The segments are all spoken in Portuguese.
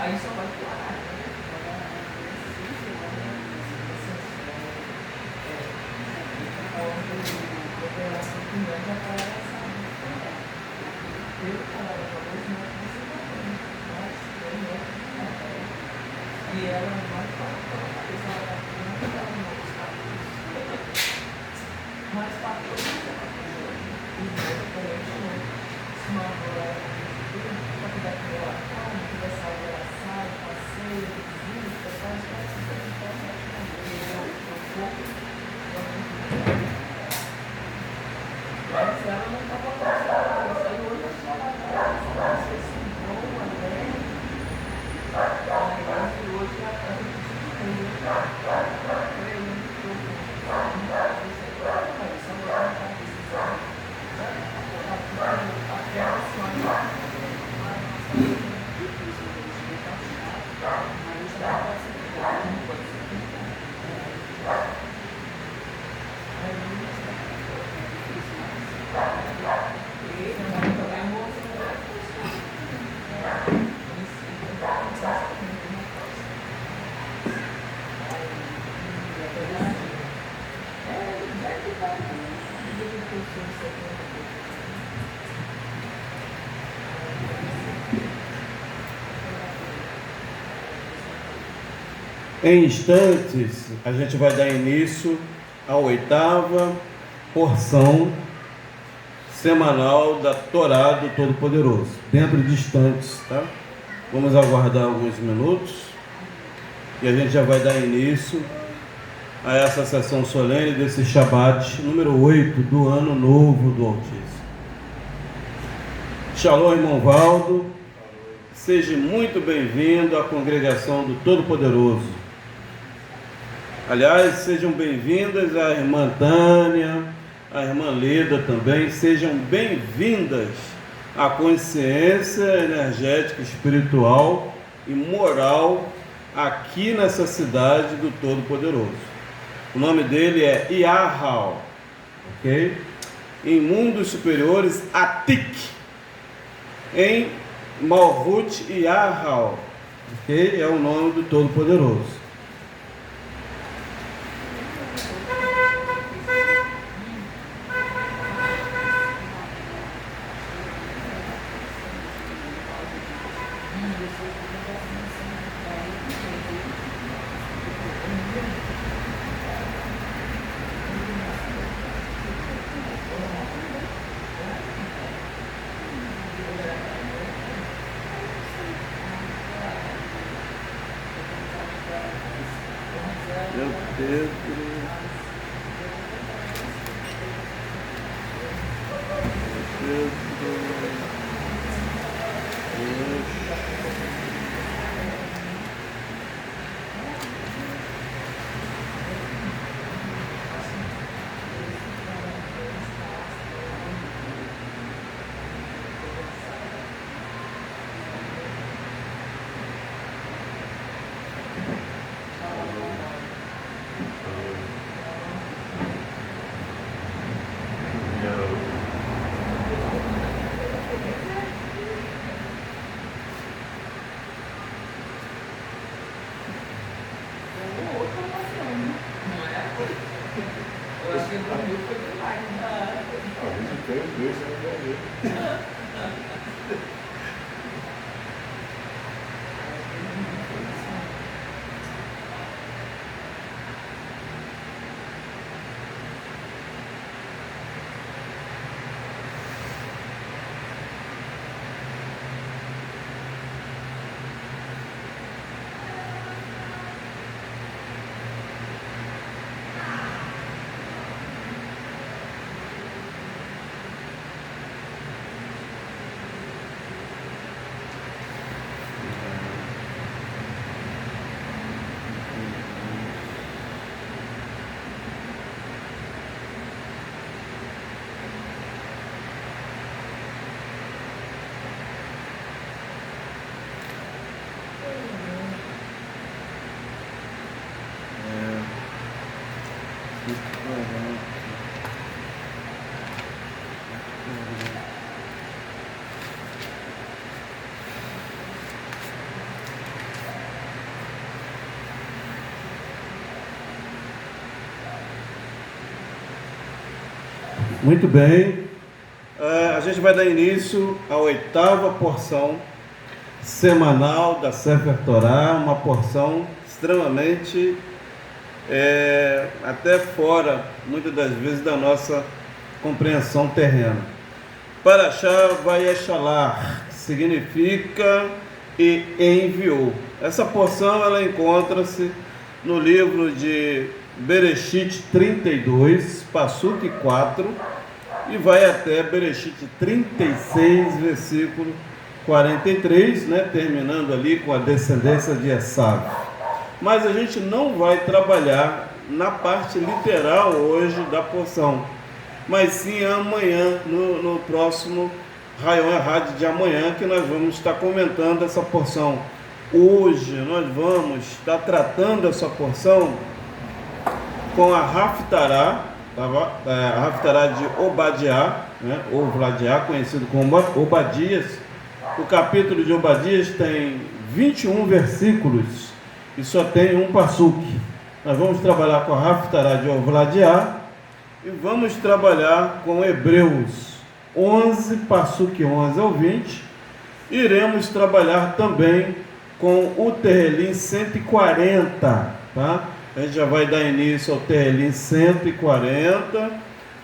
Aí só vai piorar, né? Cooperação com grande apoiação. Eu falava para você, não também, mas eu não. E ela vai falar, apesar da criança, ela não está mas para todos os se uma mulher para cuidar com ela, calma, que vai sair, ela sai, passeia, visita, faz coisas, então mas ela não estava passando, ela saiu hoje só lá atrás, não sei se boa, né? Mas hoje a gente Em instantes, a gente vai dar início à 8ª porção semanal da Torá do Todo-Poderoso. Dentro de instantes, tá? Vamos aguardar alguns minutos e a gente já vai dar início a essa sessão solene desse Shabat número 8 do Ano Novo do Altíssimo. Shalom, irmão Valdo. Seja muito bem-vindo à congregação do Todo-Poderoso. Aliás, sejam bem-vindas a irmã Tânia, a irmã Leda também. Sejam bem-vindas à consciência energética, espiritual e moral aqui nessa cidade do Todo-Poderoso. O nome dele é Yahal, ok? Em mundos superiores, Atik. Em Malhut Yahal, ok? É o nome do Todo-Poderoso. Meu Deus. Muito bem. A gente vai dar início à 8ª porção semanal da Sefer Torah, uma porção extremamente até fora, muitas das vezes, da nossa compreensão terrena. Parashá Vayeshalach, que significa e enviou. Essa porção ela encontra-se no livro de Bereshit 32, Passuque 4, e vai até Bereshit 36, versículo 43, terminando ali com a descendência de Esav. Mas a gente não vai trabalhar na parte literal hoje da porção, mas sim amanhã, no próximo Rayon Errad de amanhã, que nós vamos estar comentando essa porção. Hoje nós vamos estar tratando essa porção com a Haftarah, a Haftarah de Obadiah, ou Vladiah, conhecido como Obadias. O capítulo de Obadias tem 21 versículos e só tem um passuque. Nós vamos trabalhar com a Haftarah de Vladiah e vamos trabalhar com Hebreus 11, passuque 11 ao 20. Iremos trabalhar também com o Tehilim 140, tá? A gente já vai dar início ao Tehilim 140,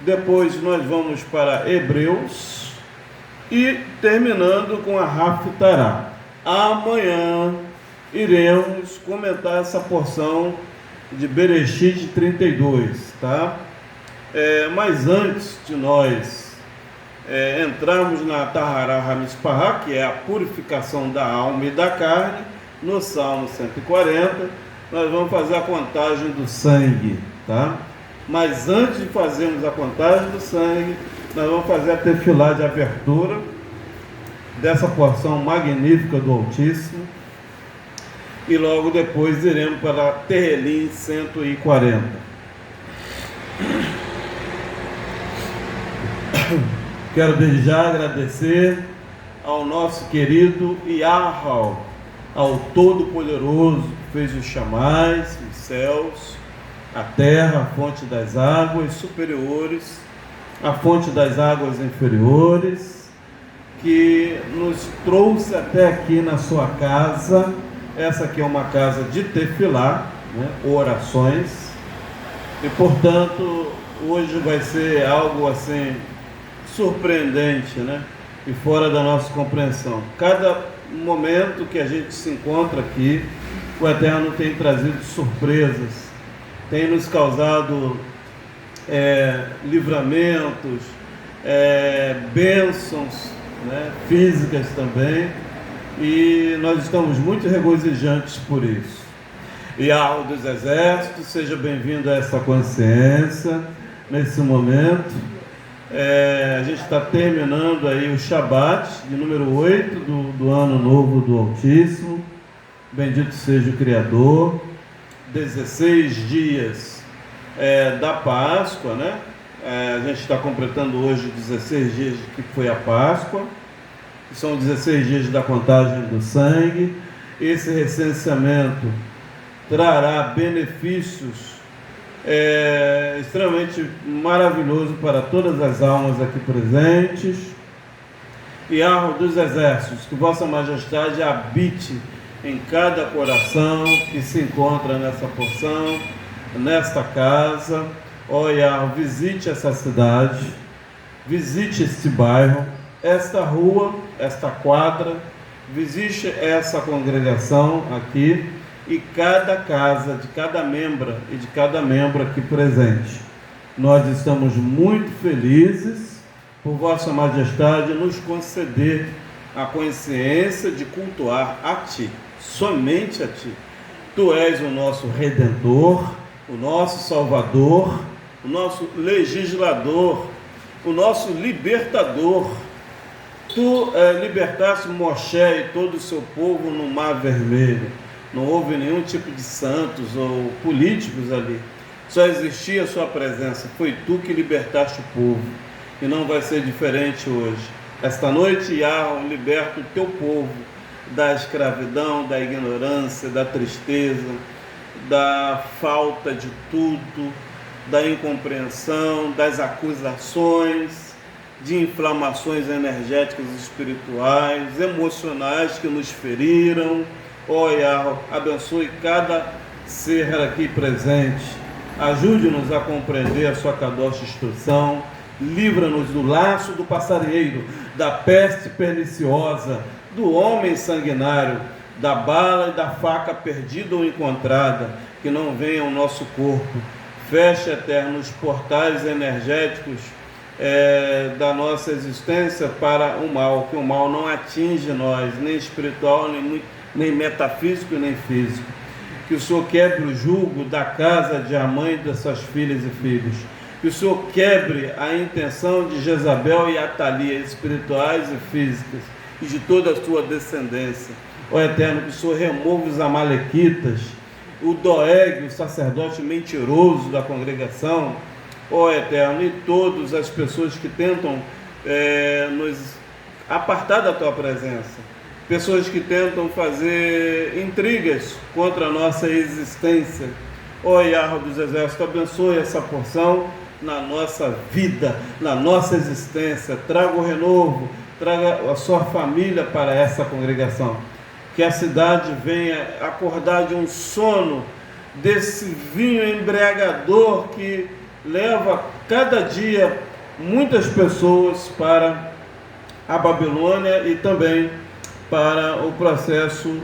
depois nós vamos para Hebreus e terminando com a Haftarah. Amanhã iremos comentar essa porção de Bereshit 32, tá? Mas antes de nós entrarmos na Tahara HaMishpahá, que é a purificação da alma e da carne, no Salmo 140, nós vamos fazer a contagem do sangue, tá? Mas antes de fazermos a contagem do sangue, nós vamos fazer a tefilá de abertura dessa porção magnífica do Altíssimo e logo depois iremos para Tehilim 140. Quero desde já agradecer ao nosso querido Yahweh, ao Todo-Poderoso, que fez os chamais, os céus, a terra, a fonte das águas superiores, a fonte das águas inferiores, que nos trouxe até aqui na sua casa. Essa aqui é uma casa de tefilá, orações, e portanto hoje vai ser algo assim surpreendente, e fora da nossa compreensão. Cada momento que a gente se encontra aqui, o Eterno tem trazido surpresas, tem nos causado livramentos, bênçãos, físicas também, e nós estamos muito regozijantes por isso. Yahweh dos Exércitos, seja bem-vindo a essa consciência nesse momento. A gente está terminando aí o Shabat de número 8 do ano novo do Altíssimo. Bendito seja o Criador. 16 dias da Páscoa, a gente está completando hoje 16 dias que foi a Páscoa. São 16 dias da contagem do sangue. Esse recenseamento trará benefícios extremamente maravilhoso para todas as almas aqui presentes. E Yahweh dos Exércitos, que Vossa Majestade habite em cada coração que se encontra nessa porção, nesta casa. Ó Yahweh, visite essa cidade, visite este bairro, esta rua, esta quadra, visite essa congregação aqui e cada casa de cada membra e de cada membro aqui presente. Nós estamos muito felizes por Vossa Majestade nos conceder a consciência de cultuar a Ti, somente a Ti. Tu és o nosso Redentor, o nosso Salvador, o nosso Legislador, o nosso Libertador. Tu libertaste Moshe e todo o seu povo no Mar Vermelho. Não houve nenhum tipo de santos ou políticos ali. Só existia a sua presença. Foi tu que libertaste o povo. E não vai ser diferente hoje. Esta noite, Yahweh, liberta o teu povo da escravidão, da ignorância, da tristeza, da falta de tudo, da incompreensão, das acusações, de inflamações energéticas, espirituais, emocionais que nos feriram. Ó Yahweh, abençoe cada ser aqui presente, ajude-nos a compreender a sua kadosh instrução, livra-nos do laço do passarinheiro, da peste perniciosa, do homem sanguinário, da bala e da faca perdida ou encontrada, que não venha ao nosso corpo. Feche, Eterno, os portais energéticos da nossa existência para o mal, que o mal não atinge nós, nem espiritual, nem metafísico, nem físico. Que o Senhor quebre o jugo da casa de Amã e das suas filhas e filhos. Que o Senhor quebre a intenção de Jezabel e Atalia, espirituais e físicas, e de toda a sua descendência. Ó Eterno, que o Senhor remova os amalequitas, o Doeg, o sacerdote mentiroso da congregação, ó Eterno, e todas as pessoas que tentam nos apartar da Tua presença, pessoas que tentam fazer intrigas contra a nossa existência. Ó Yahweh dos Exércitos, abençoe essa porção na nossa vida, na nossa existência. Traga o renovo, traga a sua família para essa congregação. Que a cidade venha acordar de um sono, desse vinho embriagador que leva cada dia muitas pessoas para a Babilônia e também para o processo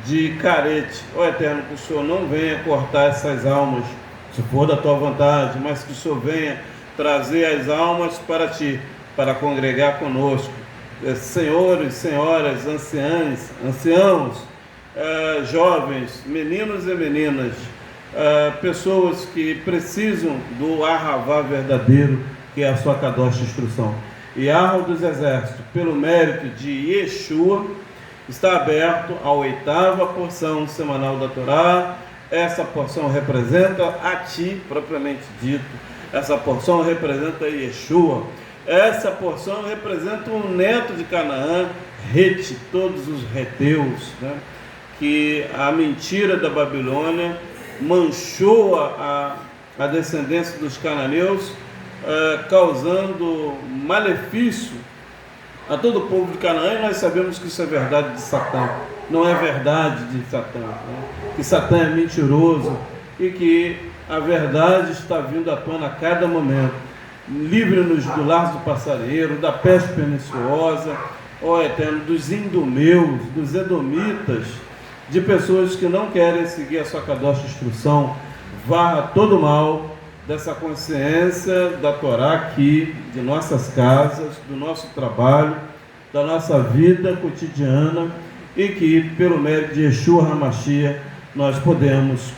de carete. Ó Eterno, que o Senhor não venha cortar essas almas, se for da Tua vontade, mas que o Senhor venha trazer as almas para Ti, para congregar conosco. Senhores, senhoras, anciãos, jovens, meninos e meninas, pessoas que precisam do Ahavá verdadeiro, que é a sua kadosh instrução. E Yahweh dos Exércitos, pelo mérito de Yeshua, está aberto a 8ª porção semanal da Torá. Essa porção representa a Ti, propriamente dito. Essa porção representa Yeshua. Essa porção representa o neto de Canaã, Rete, todos os reteus, né? Que a mentira da Babilônia manchou a descendência dos cananeus, causando malefício a todo o povo de Canaã, e nós sabemos que isso é verdade de Satã, não é verdade de Satã, né? Que Satã é mentiroso e que a verdade está vindo à tona a cada momento. Livre-nos do laço do passarinheiro, da peste perniciosa, ó Eterno, dos indomeus, dos edomitas, de pessoas que não querem seguir a sua kadosh instrução. Varra todo o mal dessa consciência da Torá aqui, de nossas casas, do nosso trabalho, da nossa vida cotidiana, e que, pelo mérito de Yeshua HaMashiach, nós podemos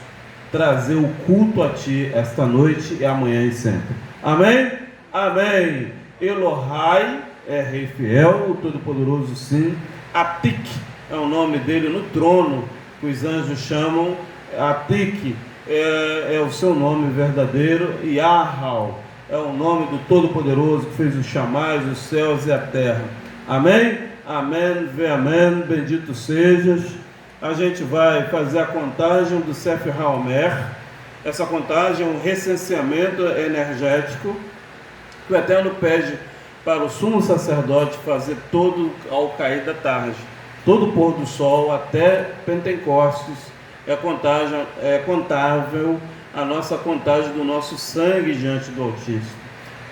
trazer o culto a Ti esta noite e amanhã e sempre. Amém? Amém. Elohai é Rei Fiel, o Todo-Poderoso, sim. Atik é o nome dele no trono, que os anjos chamam. Atik é o seu nome verdadeiro. Yahal é o nome do Todo-Poderoso, que fez os chamais, os céus e a terra. Amém? Amém, ve amém, bendito sejas. A gente vai fazer a contagem do Sefer HaOmer. Essa contagem é um recenseamento energético que o Eterno pede para o sumo sacerdote fazer todo ao cair da tarde, todo o pôr do sol até Pentecostes. É contável a nossa contagem do nosso sangue diante do Altíssimo.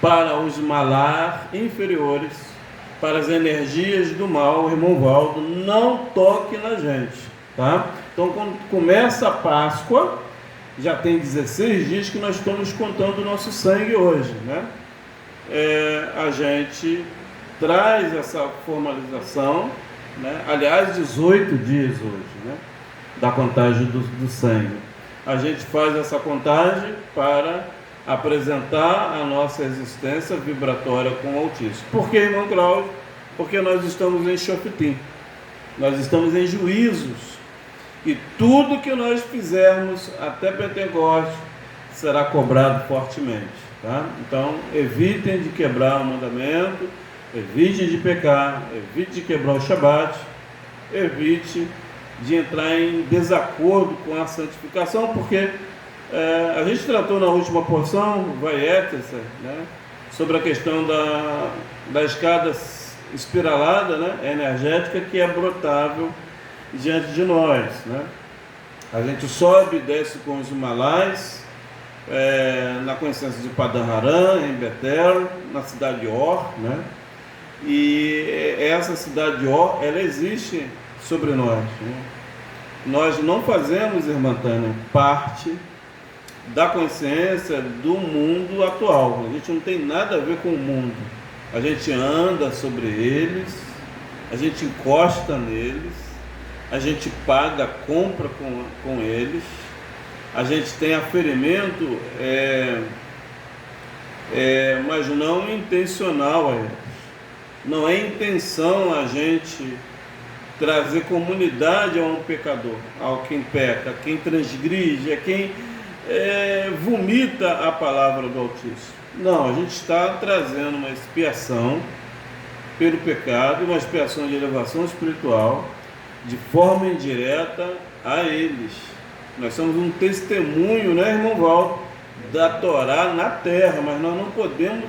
Para os malar inferiores, para as energias do mal, o irmão Valdo, não toque na gente, tá? Então, quando começa a Páscoa, já tem 16 dias que nós estamos contando o nosso sangue hoje, né? A gente traz essa formalização, né? Aliás, 18 dias hoje, né? Da contagem do sangue. A gente faz essa contagem para apresentar a nossa existência vibratória com o Altíssimo. Por que, irmão Cláudio? Porque nós estamos em Shoftim, nós estamos em juízos, e tudo que nós fizermos até Pentecostes será cobrado fortemente, tá? Então, evitem de quebrar o mandamento, evite de pecar, evite de quebrar o Shabat, evite de entrar em desacordo com a santificação, porque A gente tratou na última porção, vai Étesa, né, sobre a questão da escada espiralada, né, energética, que é brotável diante de nós, né? A gente sobe e desce com os Himalaias, na consciência de Padanaram, em Betel, na cidade de Or, né? E essa cidade de Or, ela existe sobre nós, né? Nós não fazemos, irmã Tânia, parte da consciência do mundo atual. A gente não tem nada a ver com o mundo. A gente anda sobre eles, a gente encosta neles, a gente paga, compra com eles, a gente tem aferimento, mas não intencional a eles. Não é intenção a gente trazer comunidade a um pecador, ao quem peca, a quem transgride, a quem vomita a palavra do Altíssimo. Não, a gente está trazendo uma expiação pelo pecado, uma expiação de elevação espiritual, de forma indireta a eles. Nós somos um testemunho, né, irmão Valdo, da Torá na terra, mas nós não podemos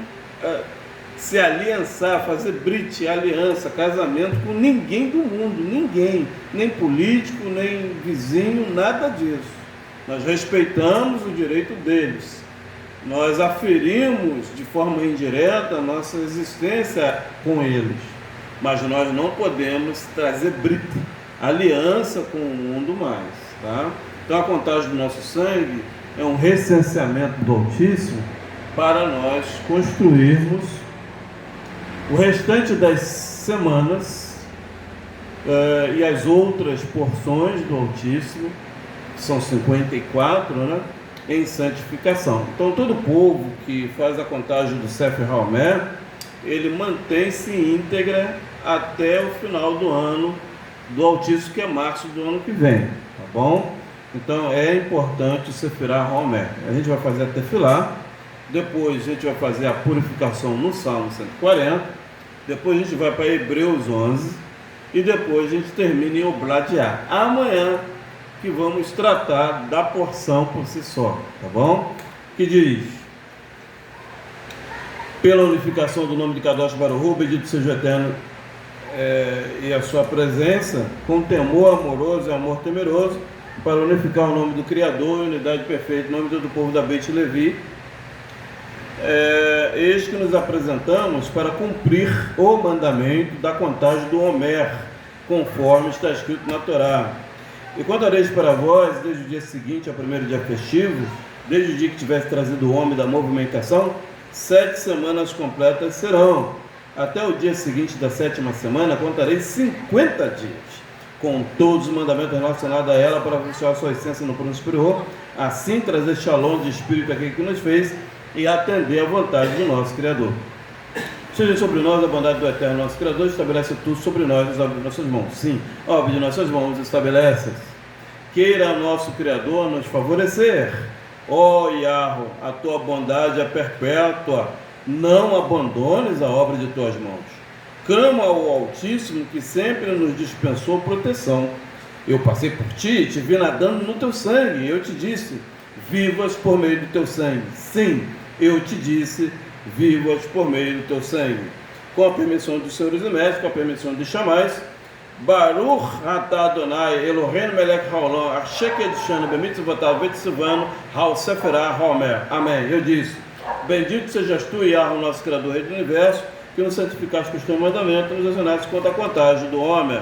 se aliançar, fazer brit, aliança, casamento com ninguém do mundo, ninguém, nem político, nem vizinho, nada disso. Nós respeitamos o direito deles, nós aferimos de forma indireta a nossa existência com eles, mas nós não podemos trazer brit, aliança com o mundo mais, tá? Então a contagem do nosso sangue é um recenseamento do Altíssimo para nós construirmos o restante das semanas e as outras porções do Altíssimo, que são 54, né, em santificação. Então todo povo que faz a contagem do Sefer HaOmer, ele mantém-se íntegra até o final do ano do Altíssimo, que é março do ano que vem, tá bom? Então é importante o Sefirah HaOmer. A gente vai fazer a Tefilá, depois a gente vai fazer a purificação no Salmo 140, depois a gente vai para Hebreus 11 e depois a gente termina em Obladiá. Amanhã que vamos tratar da porção por si só, tá bom? Que diz: pela unificação do nome de Kadosh Baruch Hu, bendito seja o Eterno e a sua presença, com temor amoroso e amor temeroso, para unificar o nome do Criador, unidade perfeita, em nome do povo da Beit Levi, eis que nos apresentamos para cumprir o mandamento da contagem do Homer, conforme está escrito na Torá. E contareis para vós, desde o dia seguinte ao primeiro dia festivo, desde o dia que tivesse trazido o homem da movimentação, 7 semanas completas serão. Até o dia seguinte da 7ª semana, contareis 50 dias, com todos os mandamentos relacionados a ela, para abençoar sua essência no plano superior, assim trazer shalom de espírito aquele que nos fez e atender à vontade do nosso Criador. Seja sobre nós a bondade do Eterno nosso Criador, estabelece tudo sobre nós, as obras de nossas mãos. Sim, a obra de nossas mãos estabelece. Queira nosso Criador nos favorecer. Ó Yahweh, a tua bondade é perpétua, não abandones a obra de tuas mãos. Clama ao Altíssimo, que sempre nos dispensou proteção. Eu passei por ti, te vi nadando no teu sangue, eu te disse: vivas por meio do teu sangue. Sim, eu te disse: vivas por meio do teu sangue. Com a permissão dos senhores e mestres, com a permissão de chamais, Baruch atah Adonai Eloheinu melech haolam asher kedishanu bemitzvotav vetzivanu hal Sefirah HaOmer. Amém. Eu disse: bendito sejas tu, Yahweh, nosso Criador, Rei do Universo, que nos santificaste com os teus mandamentos e nos ensinaste quanto à contagem do Homer.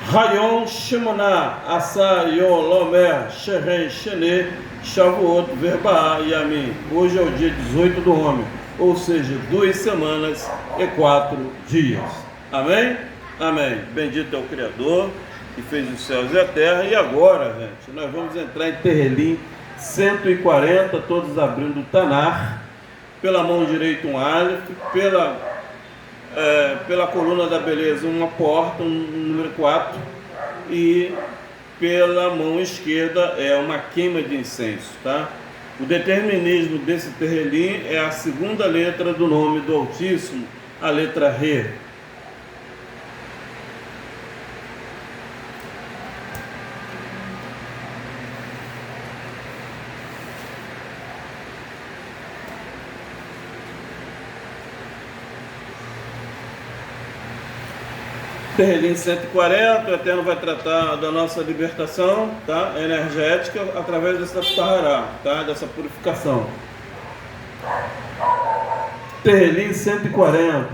Rayon Shemona Asa Yom Lomer Sheren Shene Shavuot Verba Yamin. Hoje é o dia 18 do homem, ou seja, 2 semanas e 4 dias. Amém? Amém. Bendito é o Criador que fez os céus e a terra. E agora, gente, nós vamos entrar em Terrelim 140, todos abrindo o Tanar, pela mão direita um Aleph, pela coluna da beleza uma porta, um número 4, e pela mão esquerda é uma queima de incenso, tá? O determinismo desse Terrelim é a segunda letra do nome do Altíssimo, a letra Re. Terrelim 140, o Eterno vai tratar da nossa libertação, tá? Energética através dessa tahará, tá? Dessa purificação. Terrelim 140.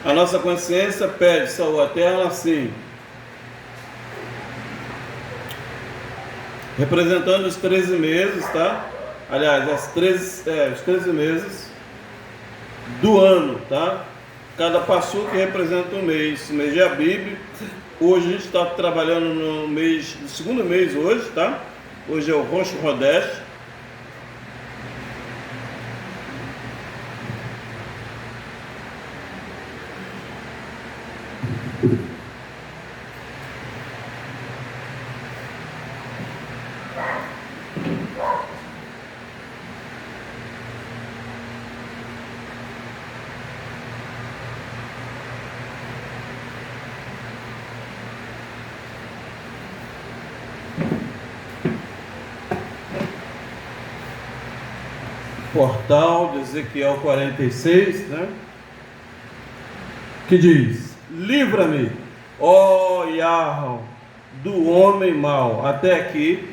A nossa consciência pede, Saúl, Eterno assim, representando os 13 meses, tá? Aliás, os 13 meses do ano, tá? Cada passo que representa um mês de Abib. Hoje a gente está trabalhando no segundo mês hoje, tá? Hoje é o Rosh Hodesh. Portal de Ezequiel 46, né? Que diz: livra-me, ó Yahweh, do homem mau. Até aqui,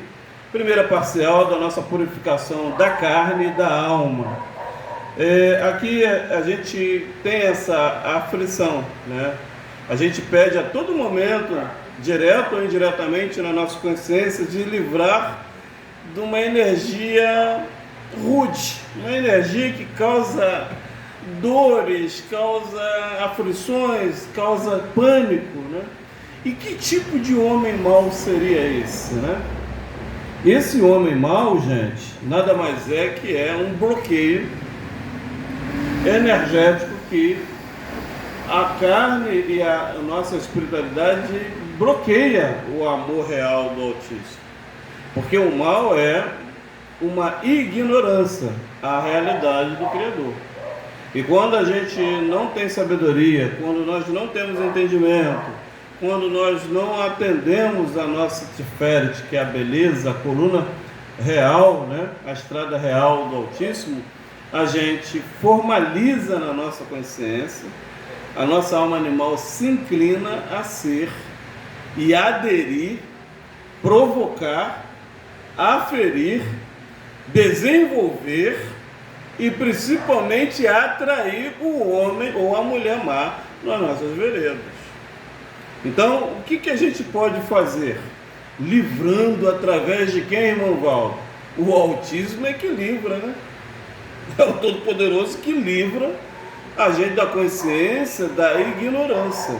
primeira parcial da nossa purificação da carne e da alma. Aqui a gente tem essa aflição, né? A gente pede a todo momento, direto ou indiretamente na nossa consciência, de livrar de uma energia rude, uma energia que causa dores, causa aflições, causa pânico, né? E que tipo de homem mau seria esse, né? Esse homem mau, gente, nada mais é que um bloqueio energético que a carne e a nossa espiritualidade bloqueia o amor real do Altíssimo. Porque o mal é uma ignorância à realidade do Criador. E quando a gente não tem sabedoria, quando nós não temos entendimento, quando nós não atendemos a nossa Tiferet, que é a beleza, a coluna real, né? A estrada real do Altíssimo, a gente formaliza na nossa consciência, a nossa alma animal se inclina a ser e aderir, provocar, aferir, desenvolver e principalmente atrair o homem ou a mulher má nas nossas veredas. Então, o que a gente pode fazer? Livrando através de quem, irmão Valdo? O Altíssimo é que livra, né? É o Todo-Poderoso que livra a gente da consciência, da ignorância,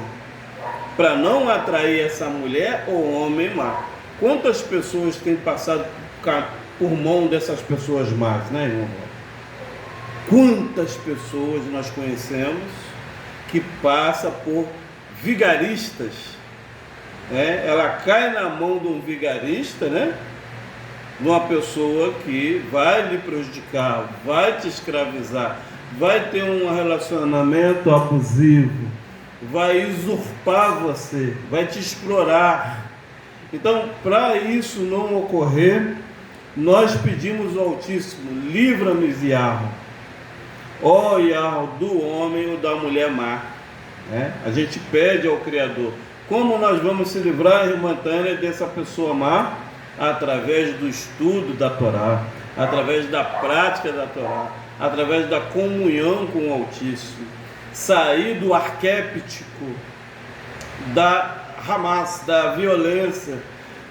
para não atrair essa mulher ou homem má. Quantas pessoas têm passado por mão dessas pessoas más, né, irmão? Quantas pessoas nós conhecemos que passa por vigaristas, né? Ela cai na mão de um vigarista, né? De uma pessoa que vai lhe prejudicar, vai te escravizar, vai ter um relacionamento abusivo, vai usurpar você, vai te explorar. Então, para isso não ocorrer, nós pedimos ao Altíssimo: livra-me, Yahweh, ó Yahweh, do homem ou da mulher má. A gente pede ao Criador. Como nós vamos se livrar, irmã Tânia, dessa pessoa má? Através do estudo da Torá, através da prática da Torá, através da comunhão com o Altíssimo. Sair do arquétipo da Hamas, da violência,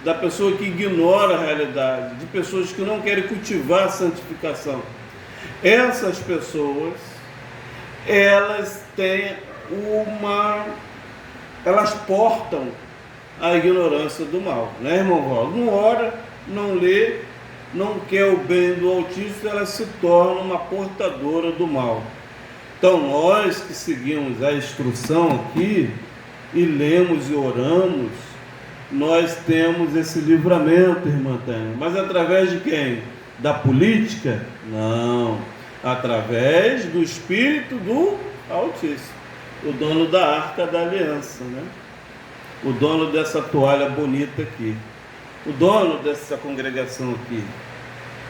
da pessoa que ignora a realidade, de pessoas que não querem cultivar a santificação. Essas pessoas, elas têm elas portam a ignorância do mal, né, irmão Valdo? Não ora, não lê, não quer o bem do Altíssimo, ela se torna uma portadora do mal. Então nós que seguimos a instrução aqui e lemos e oramos, nós temos esse livramento, irmã Tânia. Mas através de quem? Da política? Não. Através do Espírito do Altíssimo, o dono da Arca da Aliança, né? O dono dessa toalha bonita aqui, o dono dessa congregação aqui.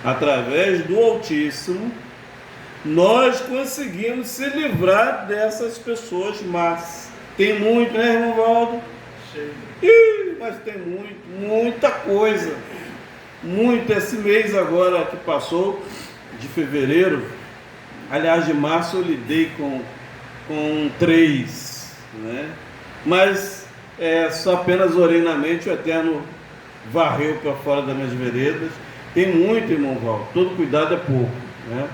Através do Altíssimo, nós conseguimos se livrar dessas pessoas más. Tem muito, né, irmão Valdo? Mas tem muita coisa. Muito. Esse mês agora que passou, de fevereiro, aliás, de março, eu lidei com 3, né? Mas só apenas orei na mente, o Eterno varreu para fora das minhas veredas. Tem muito, irmão Valdo. Todo cuidado é pouco, né?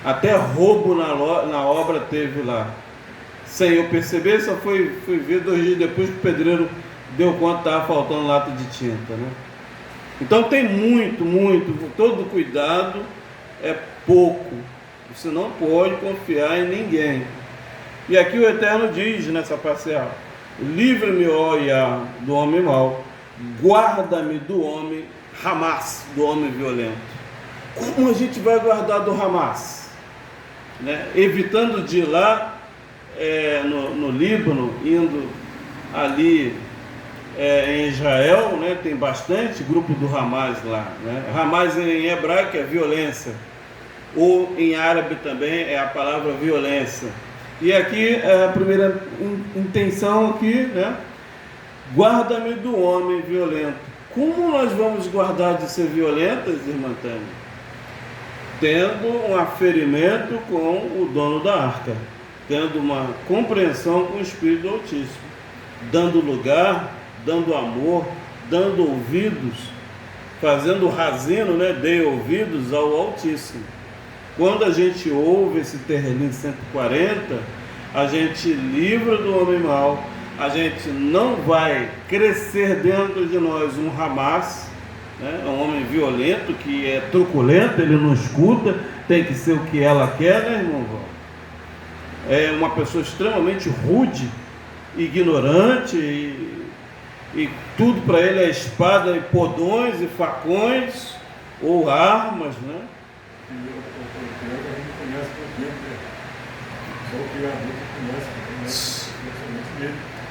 Até roubo na obra teve lá. Sem eu perceber, só fui ver 2 dias depois que o pedreiro deu conta que estava faltando lata de tinta, né? Então tem muito, todo cuidado é pouco. Você não pode confiar em ninguém. E aqui o Eterno diz nessa parcial: livra-me, ó Iá, do homem mau, guarda-me do homem Hamas, do homem violento. Como a gente vai guardar do Hamas? Né? Evitando de ir lá no Líbano, indo ali em Israel, né? Tem bastante grupo do Hamas lá, né? Hamas em hebraico é violência, ou em árabe também é a palavra violência. E aqui a primeira intenção aqui, né? Guarda-me do homem violento. Como nós vamos guardar de ser violentas, irmã Tânia? Tendo um aferimento com o dono da arca, tendo uma compreensão com o Espírito do Altíssimo, dando lugar, dando amor, dando ouvidos, fazendo razino, né? Dê ouvidos ao Altíssimo. Quando a gente ouve esse terrelinho 140, a gente livra do homem mau, a gente não vai crescer dentro de nós um Hamas, né? Um homem violento, que é truculento, ele não escuta, tem que ser o que ela quer, né, irmão? É uma pessoa extremamente rude, ignorante, e tudo para ele é espada e podões e facões ou armas, né?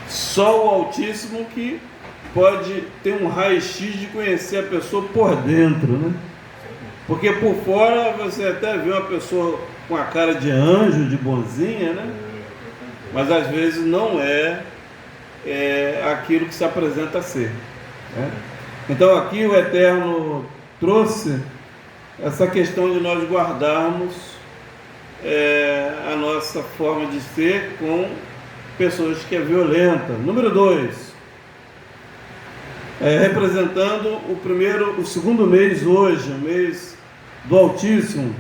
Só o Altíssimo que pode ter um raio-x de conhecer a pessoa por dentro, né? Porque por fora você até vê uma pessoa com a cara de anjo, de bonzinha, né? Mas às vezes não é aquilo que se apresenta a ser, né? Então aqui o Eterno trouxe essa questão de nós guardarmos a nossa forma de ser com pessoas que é violenta. Número 2, representando o segundo mês hoje, o mês do Altíssimo,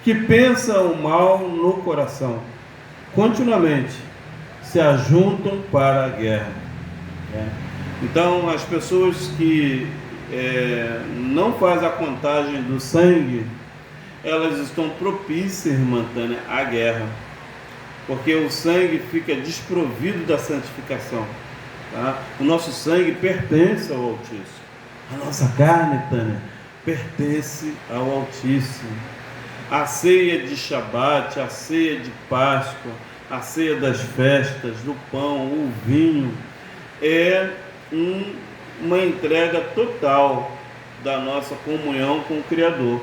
que pensa o mal no coração, continuamente se ajuntam para a guerra. Então as pessoas que não fazem a contagem do sangue, elas estão propícias, irmã Tânia, à guerra, porque o sangue fica desprovido da santificação, tá? O nosso sangue pertence ao Altíssimo, a nossa carne, Tânia, pertence ao Altíssimo. A ceia de Shabat, a ceia de Páscoa, a ceia das festas, do pão, o vinho, é uma entrega total da nossa comunhão com o Criador.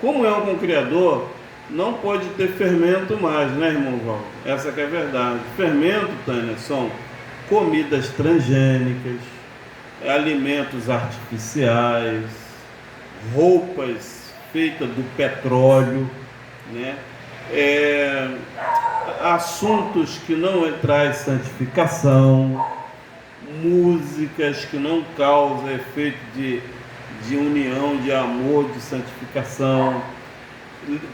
Comunhão com o Criador não pode ter fermento mais, né, irmão Valdo? Essa que é a verdade. Fermento, Tânia, são comidas transgênicas, alimentos artificiais, roupas feitas do petróleo, né? Assuntos que não traz santificação, músicas que não causam efeito de união, de amor, de santificação,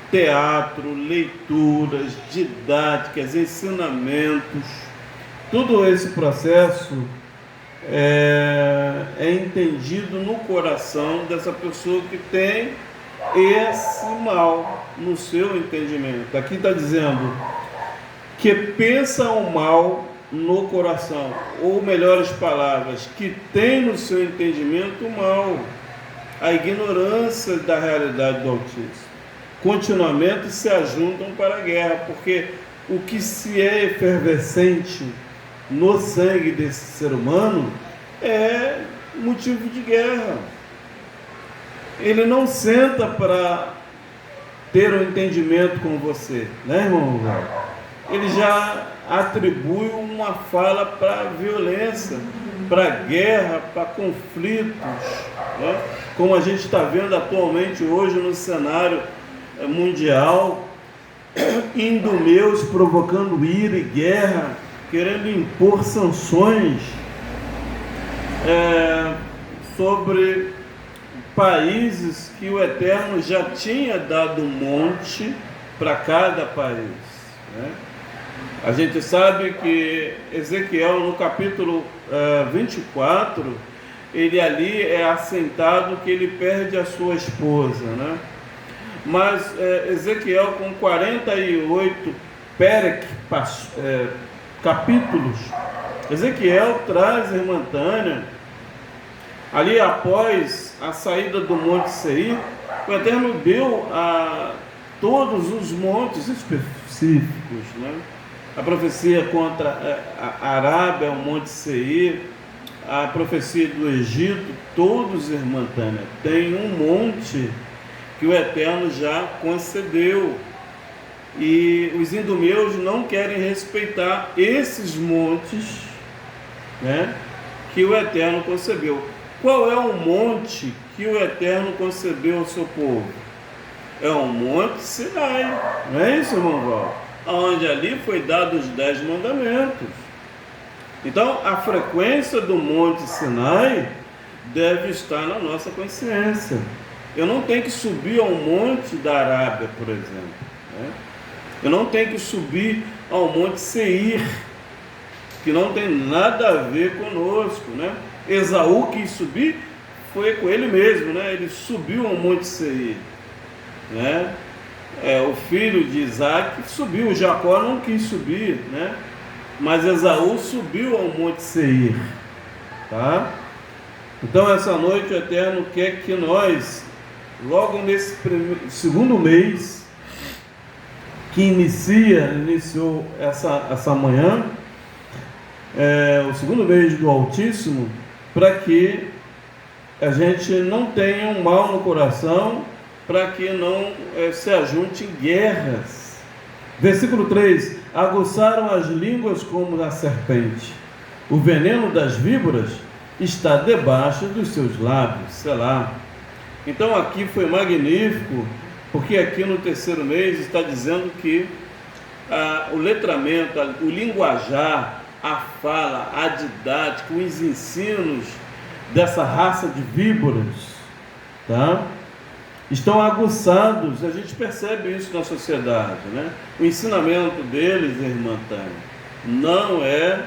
teatro, leituras, didáticas, ensinamentos. Todo esse processo é entendido no coração dessa pessoa que tem esse mal no seu entendimento. Aqui está dizendo que pensa o mal no coração, ou melhores palavras, que tem no seu entendimento o mal, a ignorância da realidade do Altíssimo. Continuamente se ajuntam para a guerra, porque o que se é efervescente no sangue desse ser humano é motivo de guerra. Ele não senta para ter um entendimento com você, né, irmão? Ele já atribui uma fala para violência, para guerra, para conflitos, né? Como a gente está vendo atualmente hoje no cenário mundial, idumeus provocando ira e guerra, querendo impor sanções sobre países que o Eterno já tinha dado um monte para cada país, né? A gente sabe que Ezequiel, no capítulo 24, ele ali é assentado que ele perde a sua esposa, né? Mas Ezequiel, com 48 capítulos, Ezequiel traz, irmã Tânia, ali após a saída do Monte Seir, o Eterno deu a todos os montes específicos, né? A profecia contra a Arábia, o Monte Seir, a profecia do Egito, todos, irmã Tânia, tem um monte que o Eterno já concedeu. E os idumeus não querem respeitar esses montes, né, que o Eterno concebeu. Qual é o monte que o Eterno concebeu ao seu povo? É o Monte Sinai, não é isso, irmão Val? Onde ali foi dado os 10 mandamentos. Então, a frequência do Monte Sinai deve estar na nossa consciência. Eu não tenho que subir ao Monte da Arábia, por exemplo, né? Eu não tenho que subir ao Monte Seir, que não tem nada a ver conosco, né? Esaú quis subir, foi com ele mesmo, né? Ele subiu ao Monte Seir, né? O filho de Isaac subiu, Jacó não quis subir, né? Mas Esaú subiu ao Monte Seir, tá? Então essa noite o Eterno quer que nós, logo nesse segundo mês que iniciou essa manhã, o segundo mês do Altíssimo, para que a gente não tenha um mal no coração, para que não se ajunte guerras. Versículo 3: aguçaram as línguas como a serpente, o veneno das víboras está debaixo dos seus lábios. Selá. Então aqui foi magnífico, porque aqui no terceiro mês está dizendo que o letramento, o linguajar, a fala, a didática, os ensinos dessa raça de víboras, tá? Estão aguçados. A gente percebe isso na sociedade, né? O ensinamento deles, irmã Tânia, não é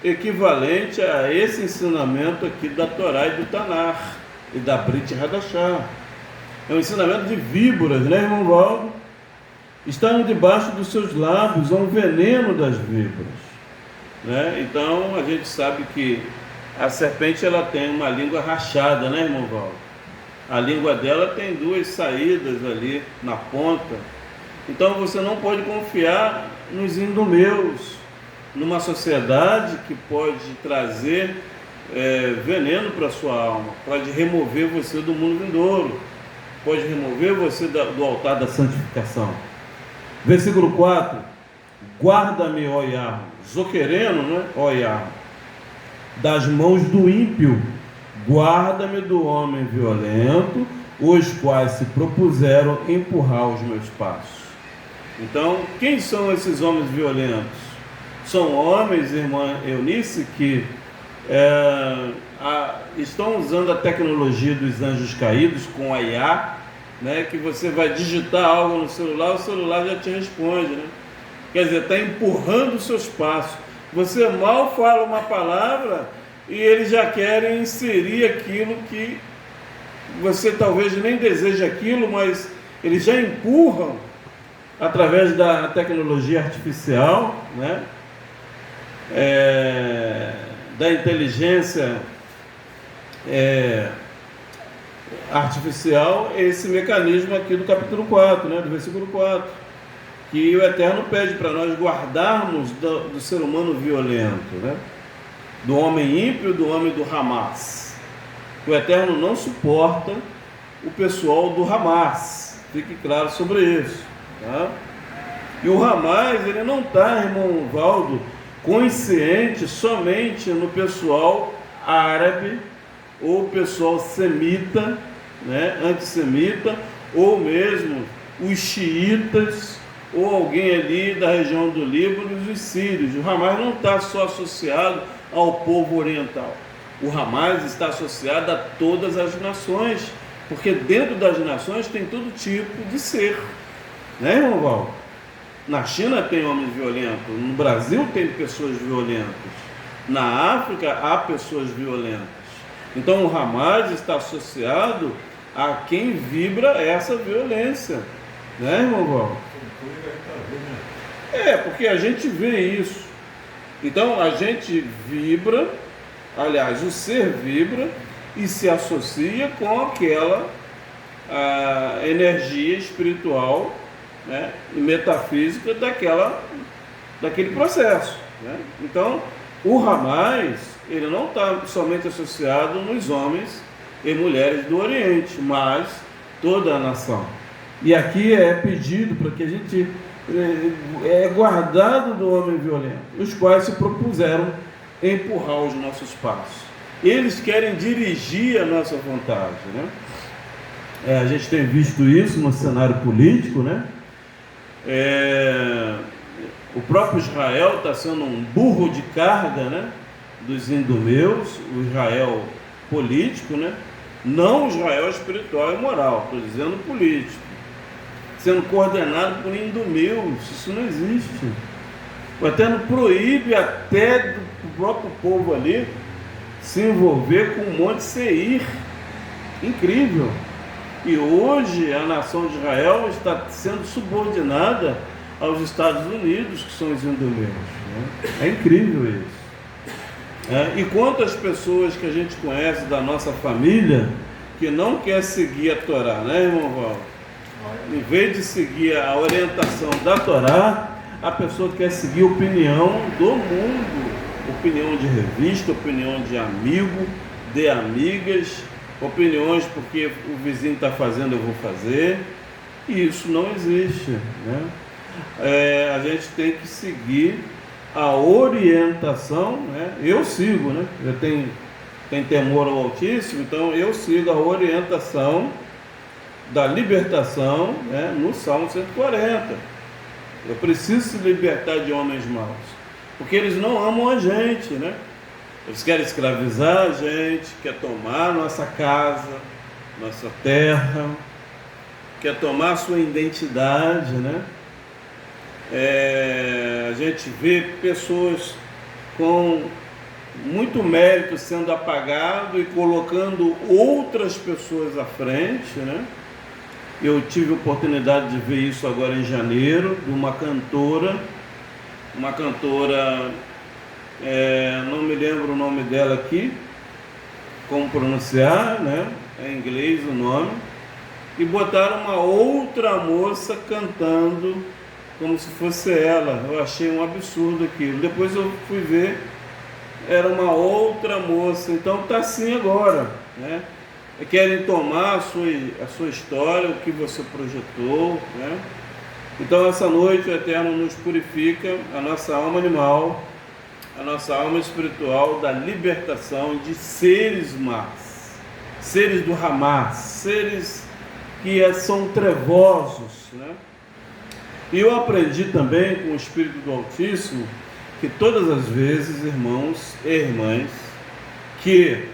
equivalente a esse ensinamento aqui da Torá e do Tanar e da Brit Hadashah. É um ensinamento de víboras, né, irmão Valdo? Estão debaixo dos seus lábios, é um veneno das víboras, né? Então a gente sabe que a serpente ela tem uma língua rachada, né, irmão Valdo? A língua dela tem 2 saídas ali na ponta. Então você não pode confiar nos idumeus, numa sociedade que pode trazer veneno para a sua alma, pode remover você do mundo vindouro, pode remover você do altar da santificação. Versículo 4: guarda-me, ó Yahweh, zoquereno, né, ó Yahweh, das mãos do ímpio, guarda-me do homem violento, os quais se propuseram empurrar os meus passos. Então, quem são esses homens violentos? São homens, irmã Eunice, que estão usando a tecnologia dos anjos caídos com a IA, né, que você vai digitar algo no celular, o celular já te responde, né? Quer dizer, está empurrando os seus passos. Você mal fala uma palavra e eles já querem inserir aquilo que você talvez nem deseja aquilo, mas eles já empurram através da tecnologia artificial, né? Da inteligência artificial, esse mecanismo aqui do capítulo 4, né, do versículo 4, que o Eterno pede para nós guardarmos do ser humano violento, né, do homem ímpio, do homem do Hamas. O Eterno não suporta o pessoal do Hamas, Fique claro sobre isso. Tá? E o Hamas, ele não está, irmão Valdo, consciente somente no pessoal árabe ou pessoal semita, né, antissemita, ou mesmo os xiitas, ou alguém ali da região do Líbano, os sírios. O Hamas não está só associado ao povo oriental. O Hamas está associado a todas as nações, porque dentro das nações tem todo tipo de ser, né, irmão Val? Na China tem homens violentos, no Brasil tem pessoas violentas, na África há pessoas violentas. Então o Hamas está associado a quem vibra essa violência, né, irmão Val? Porque a gente vê isso. Então a gente vibra, aliás, o ser vibra e se associa com aquela energia espiritual, né, e metafísica daquele processo, né? Então o Hamas, ele não está somente associado nos homens e mulheres do Oriente, mas toda a nação. E aqui é pedido para que a gente guardado do homem violento, os quais se propuseram empurrar os nossos passos. Eles querem dirigir a nossa vontade, né? A gente tem visto isso no cenário político, né? O próprio Israel está sendo um burro de carga, né, dos idumeus, o Israel político, né? Não o Israel espiritual e moral, estou dizendo político, sendo coordenado por idumeus. Isso não existe. O Eterno proíbe até do próprio povo ali se envolver com o Monte Seir. Incrível. E hoje a nação de Israel está sendo subordinada aos Estados Unidos, que são os idumeus, né? É incrível isso. E quantas pessoas que a gente conhece da nossa família que não quer seguir a Torá, né, irmão Val? Em vez de seguir a orientação da Torá, a pessoa quer seguir a opinião do mundo, opinião de revista, opinião de amigo, de amigas, opiniões porque o vizinho está fazendo, eu vou fazer. E isso não existe, né? A gente tem que seguir a orientação, né? Eu sigo, né? Eu tenho temor ao Altíssimo, então eu sigo a orientação da libertação, né, no Salmo 140. Eu preciso se libertar de homens maus, porque eles não amam a gente, né? Eles querem escravizar a gente, quer tomar nossa casa, nossa terra, quer tomar a sua identidade, né? A gente vê pessoas com muito mérito sendo apagado e colocando outras pessoas à frente, né? Eu tive a oportunidade de ver isso agora em janeiro, de uma cantora, não me lembro o nome dela aqui, como pronunciar, né? É em inglês o nome, e botaram uma outra moça cantando como se fosse ela. Eu achei um absurdo aquilo. Depois eu fui ver, era uma outra moça. Então está assim agora, né? Querem tomar a sua história, o que você projetou, né? Então essa noite o Eterno nos purifica a nossa alma animal, a nossa alma espiritual, da libertação de seres más, seres do Hamas, seres que são trevosos, né? E eu aprendi também com o Espírito do Altíssimo que todas as vezes, irmãos e irmãs, que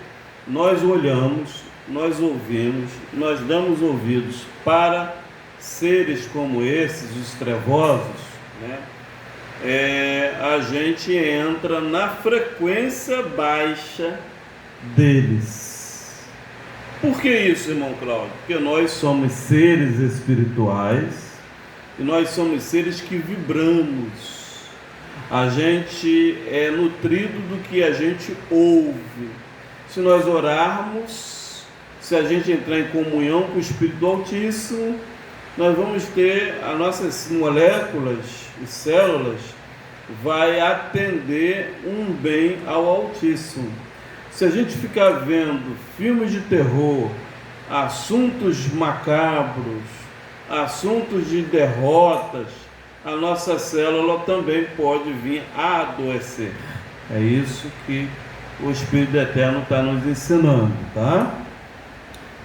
nós olhamos, nós ouvimos, nós damos ouvidos para seres como esses, os trevosos, né? A gente entra na frequência baixa deles. Por que isso, irmão Cláudio? Porque nós somos seres espirituais e nós somos seres que vibramos. A gente é nutrido do que a gente ouve. Se nós orarmos, se a gente entrar em comunhão com o Espírito do Altíssimo, nós vamos ter as nossas moléculas e células vai atender um bem ao Altíssimo. Se a gente ficar vendo filmes de terror, assuntos macabros, assuntos de derrotas, a nossa célula também pode vir a adoecer. É isso que o Espírito Eterno está nos ensinando, tá?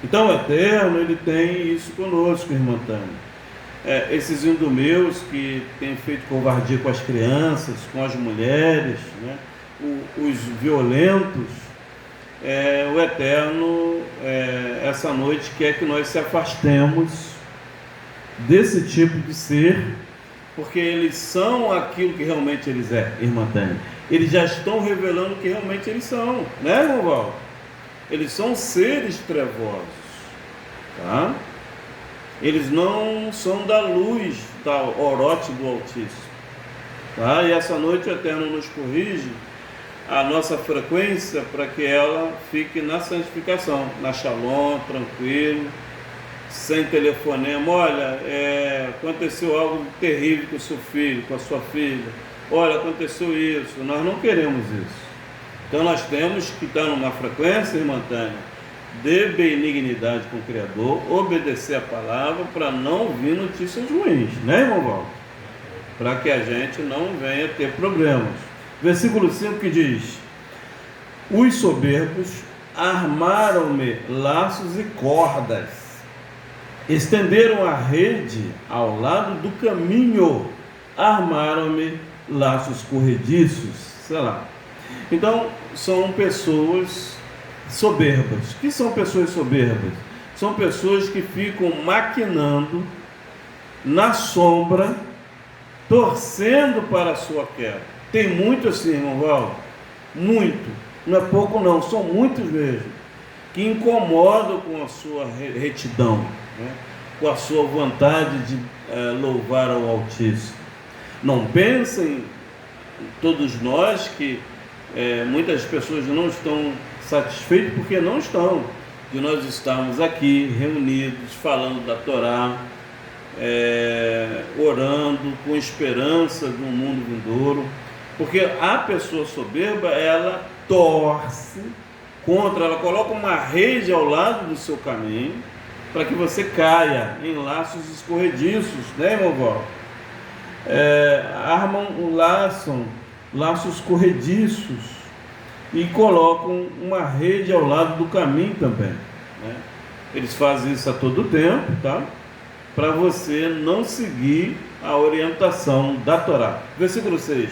Então o Eterno, ele tem isso conosco, irmã Tânia. Esses idumeus que têm feito covardia com as crianças, com as mulheres, né? Os violentos, o Eterno, essa noite, quer que nós se afastemos desse tipo de ser, porque eles são aquilo que realmente eles irmã Tânia. Eles já estão revelando o que realmente eles são, né, irmão Val? Eles são seres trevosos, tá? Eles não são da luz, da orote do Altíssimo, tá? E essa noite o Eterno nos corrige a nossa frequência para que ela fique na santificação, na shalom, tranquilo, sem telefonema. Olha, aconteceu algo terrível com o seu filho, com a sua filha. Olha, aconteceu isso. Nós não queremos isso. Então nós temos que estar numa frequência, irmã Tânia, de benignidade com o Criador, obedecer a palavra para não vir notícias ruins, né, irmão Val? Para que a gente não venha ter problemas. Versículo 5 que diz: os soberbos armaram-me laços e cordas, estenderam a rede ao lado do caminho, armaram-me laços corrediços, sei lá. Então, são pessoas soberbas. O que são pessoas soberbas? São pessoas que ficam maquinando na sombra, torcendo para a sua queda. Tem muito assim, irmão Val, muito, não é pouco não, são muitos mesmo, que incomodam com a sua retidão, né? Com a sua vontade de louvar ao Altíssimo. Não pensem, todos nós, que muitas pessoas não estão satisfeitas, porque não estão, de nós estarmos aqui reunidos, falando da Torá, orando com esperança de um mundo vindouro, porque a pessoa soberba, ela torce contra, ela coloca uma rede ao lado do seu caminho, para que você caia em laços escorrediços, né, irmão Val? Armam laços corrediços e colocam uma rede ao lado do caminho também, né? Eles fazem isso a todo tempo, tá? Para você não seguir a orientação da Torá. Versículo 6: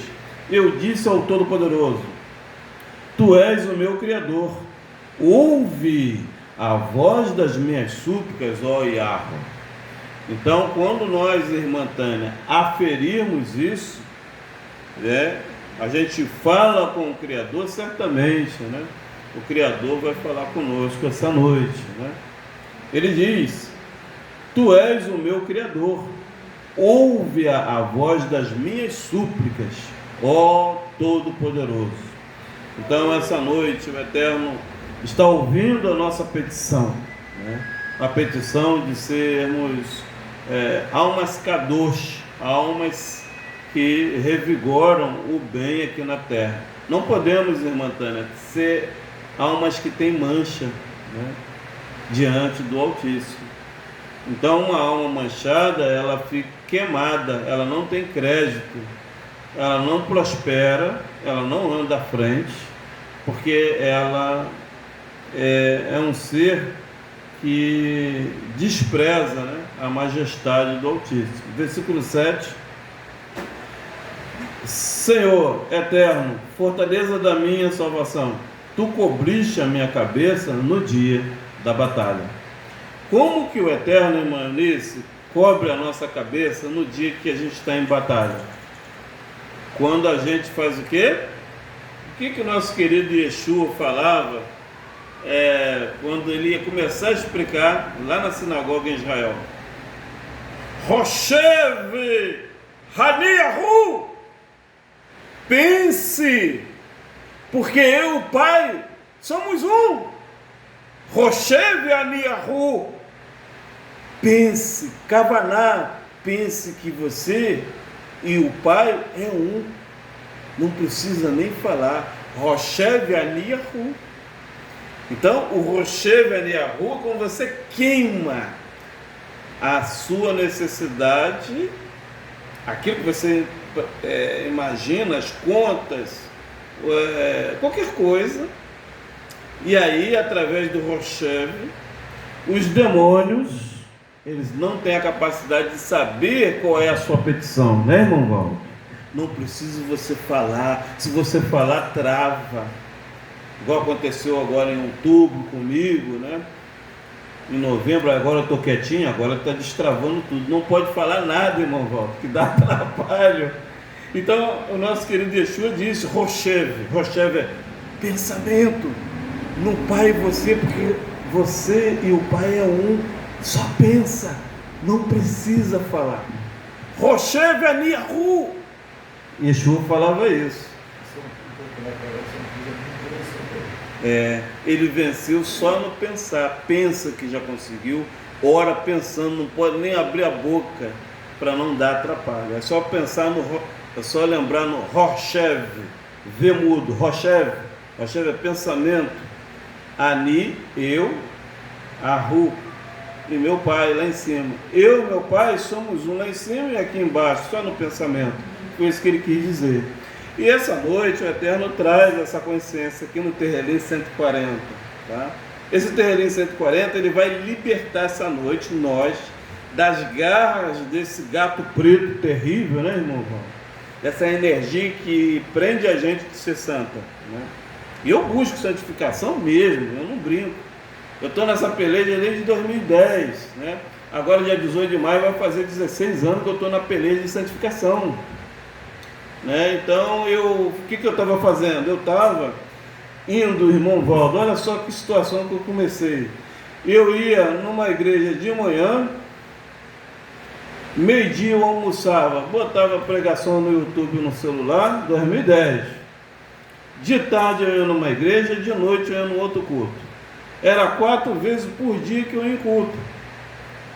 eu disse ao Todo-Poderoso: tu és o meu Criador, ouve a voz das minhas súplicas, ó Yahweh. Então, quando nós, irmã Tânia, aferirmos isso, a gente fala com o Criador, certamente, né? O Criador vai falar conosco essa noite, né? Ele diz: tu és o meu Criador, ouve a voz das minhas súplicas, ó Todo-Poderoso. Então, essa noite, o Eterno está ouvindo a nossa petição, né? A petição de sermos almas kadosh, almas que revigoram o bem aqui na terra. Não podemos, irmã Tânia, ser almas que têm mancha, né, diante do Altíssimo. Então, uma alma manchada, ela fica queimada, ela não tem crédito, ela não prospera, ela não anda à frente, porque ela é um ser que despreza, né, a majestade do Altíssimo. Versículo 7: Senhor eterno, fortaleza da minha salvação, tu cobriste a minha cabeça no dia da batalha. Como que o Eterno, irmã Eunice, cobre a nossa cabeça no dia que a gente está em batalha? Quando a gente faz o quê? O que o nosso querido Yeshua falava quando ele ia começar a explicar lá na sinagoga em Israel? Roshev Haniyahu, pense, porque eu e o Pai somos um. Roshev Haniyahu, pense, Kavaná, pense que você e o Pai é um. Não precisa nem falar. Roshev Haniyahu. Então, o Roshev Haniyahu é quando você queima a sua necessidade, aquilo que você imagina, as contas, qualquer coisa. E aí, através do Roshev, os demônios, eles não têm a capacidade de saber qual é a sua petição, né, irmão Val? Não precisa você falar, se você falar, trava. Igual aconteceu agora em outubro comigo, né? Em novembro, agora eu estou quietinho, agora está destravando tudo. Não pode falar nada, irmão Val, que dá trabalho. Então, o nosso querido Yeshua disse, Roshev é pensamento no Pai e você, porque você e o Pai é um, só pensa, não precisa falar. Roshev Aniyahu. Yeshua falava isso. Ele venceu só no pensar. Pensa que já conseguiu, ora pensando, não pode nem abrir a boca para não dar atrapalho. É só pensar é só lembrar no Roshev, V mudo, Roshev é pensamento. Ani, eu, Ahu e meu pai lá em cima. Eu e meu pai somos um lá em cima e aqui embaixo, só no pensamento. Foi isso que ele quis dizer. E essa noite o Eterno traz essa consciência aqui no Terrelim 140. Tá? Esse Terrelim 140, ele vai libertar essa noite nós das garras desse gato preto terrível, né, irmão? Dessa energia que prende a gente de ser santa, né? E eu busco santificação mesmo, eu não brinco. Eu estou nessa peleja desde 2010, né? Agora, dia 18 de maio, vai fazer 16 anos que eu estou na peleja de santificação, né? Então, o que eu estava fazendo? Eu estava indo, irmão Valdo, olha só que situação que eu comecei. Eu ia numa igreja de manhã, meio-dia eu almoçava, botava pregação no YouTube no celular, 2010. De tarde eu ia numa igreja, de noite eu ia no outro culto. Era 4 vezes por dia que eu ia em culto.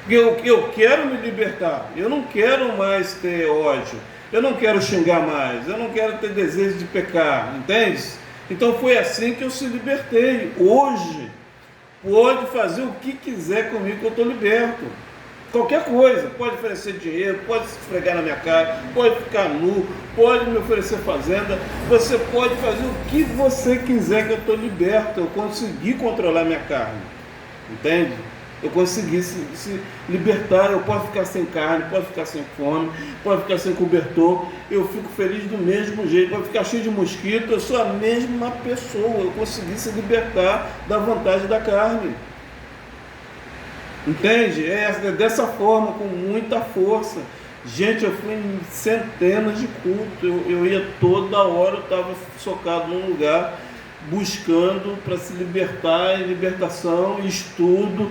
Porque eu quero me libertar, eu não quero mais ter ódio, eu não quero xingar mais, eu não quero ter desejo de pecar, entende? Então foi assim que eu se libertei. Hoje, pode fazer o que quiser comigo que eu estou liberto. Qualquer coisa, pode oferecer dinheiro, pode se esfregar na minha cara, pode ficar nu, pode me oferecer fazenda, você pode fazer o que você quiser que eu estou liberto, eu consegui controlar minha carne, entende? Eu consegui se libertar, eu posso ficar sem carne, posso ficar sem fome, posso ficar sem cobertor, eu fico feliz do mesmo jeito, pode ficar cheio de mosquito, eu sou a mesma pessoa, eu consegui se libertar da vontade da carne. Entende? É dessa forma, com muita força. Gente, eu fui em centenas de cultos, eu ia toda hora, eu estava socado num lugar, buscando para se libertar, em libertação, estudo,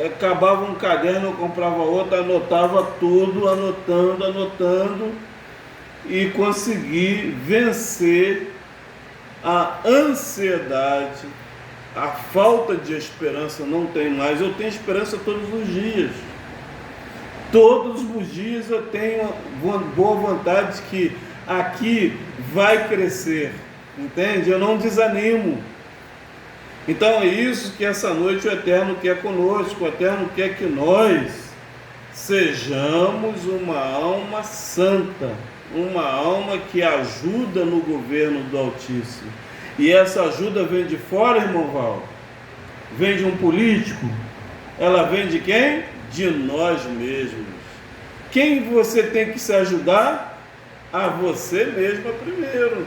acabava um caderno, eu comprava outro, anotava tudo, anotando, e consegui vencer a ansiedade, a falta de esperança. Não tem mais, eu tenho esperança todos os dias. Todos os dias eu tenho boa vontade que aqui vai crescer, entende? Eu não desanimo. Então é isso que essa noite o Eterno quer conosco. O Eterno quer que nós sejamos uma alma santa, uma alma que ajuda no governo do Altíssimo. E essa ajuda vem de fora, irmão Val? Vem de um político? Ela vem de quem? De nós mesmos. Quem você tem que se ajudar? A você mesma primeiro.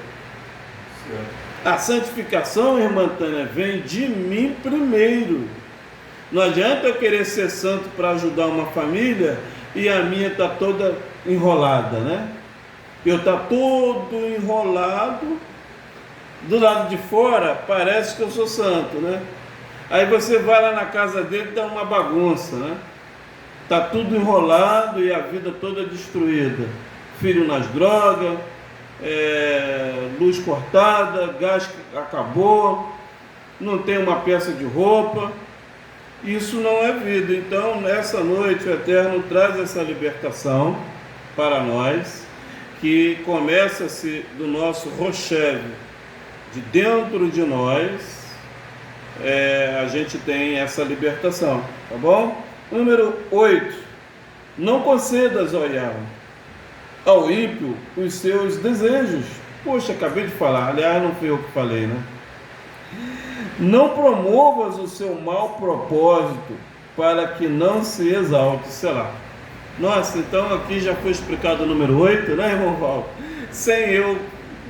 A santificação, irmã Tânia, vem de mim primeiro. Não adianta eu querer ser santo para ajudar uma família e a minha está toda enrolada, né? Eu está todo enrolado. Do lado de fora, parece que eu sou santo, né? Aí você vai lá na casa dele e dá uma bagunça, né? Está tudo enrolado e a vida toda destruída. Filho nas drogas, luz cortada, gás que acabou, não tem uma peça de roupa. Isso não é vida. Então, nessa noite, o Eterno traz essa libertação para nós, que começa-se do nosso Roshev. De dentro de nós, a gente tem essa libertação, tá bom? Número 8. Não concedas, ó Yahweh, ao ímpio os seus desejos. Poxa, acabei de falar, aliás, não fui eu que falei, né? Não promovas o seu mau propósito para que não se exalte, sei lá. Nossa, então aqui já foi explicado o número 8, né, irmão Val? Sem eu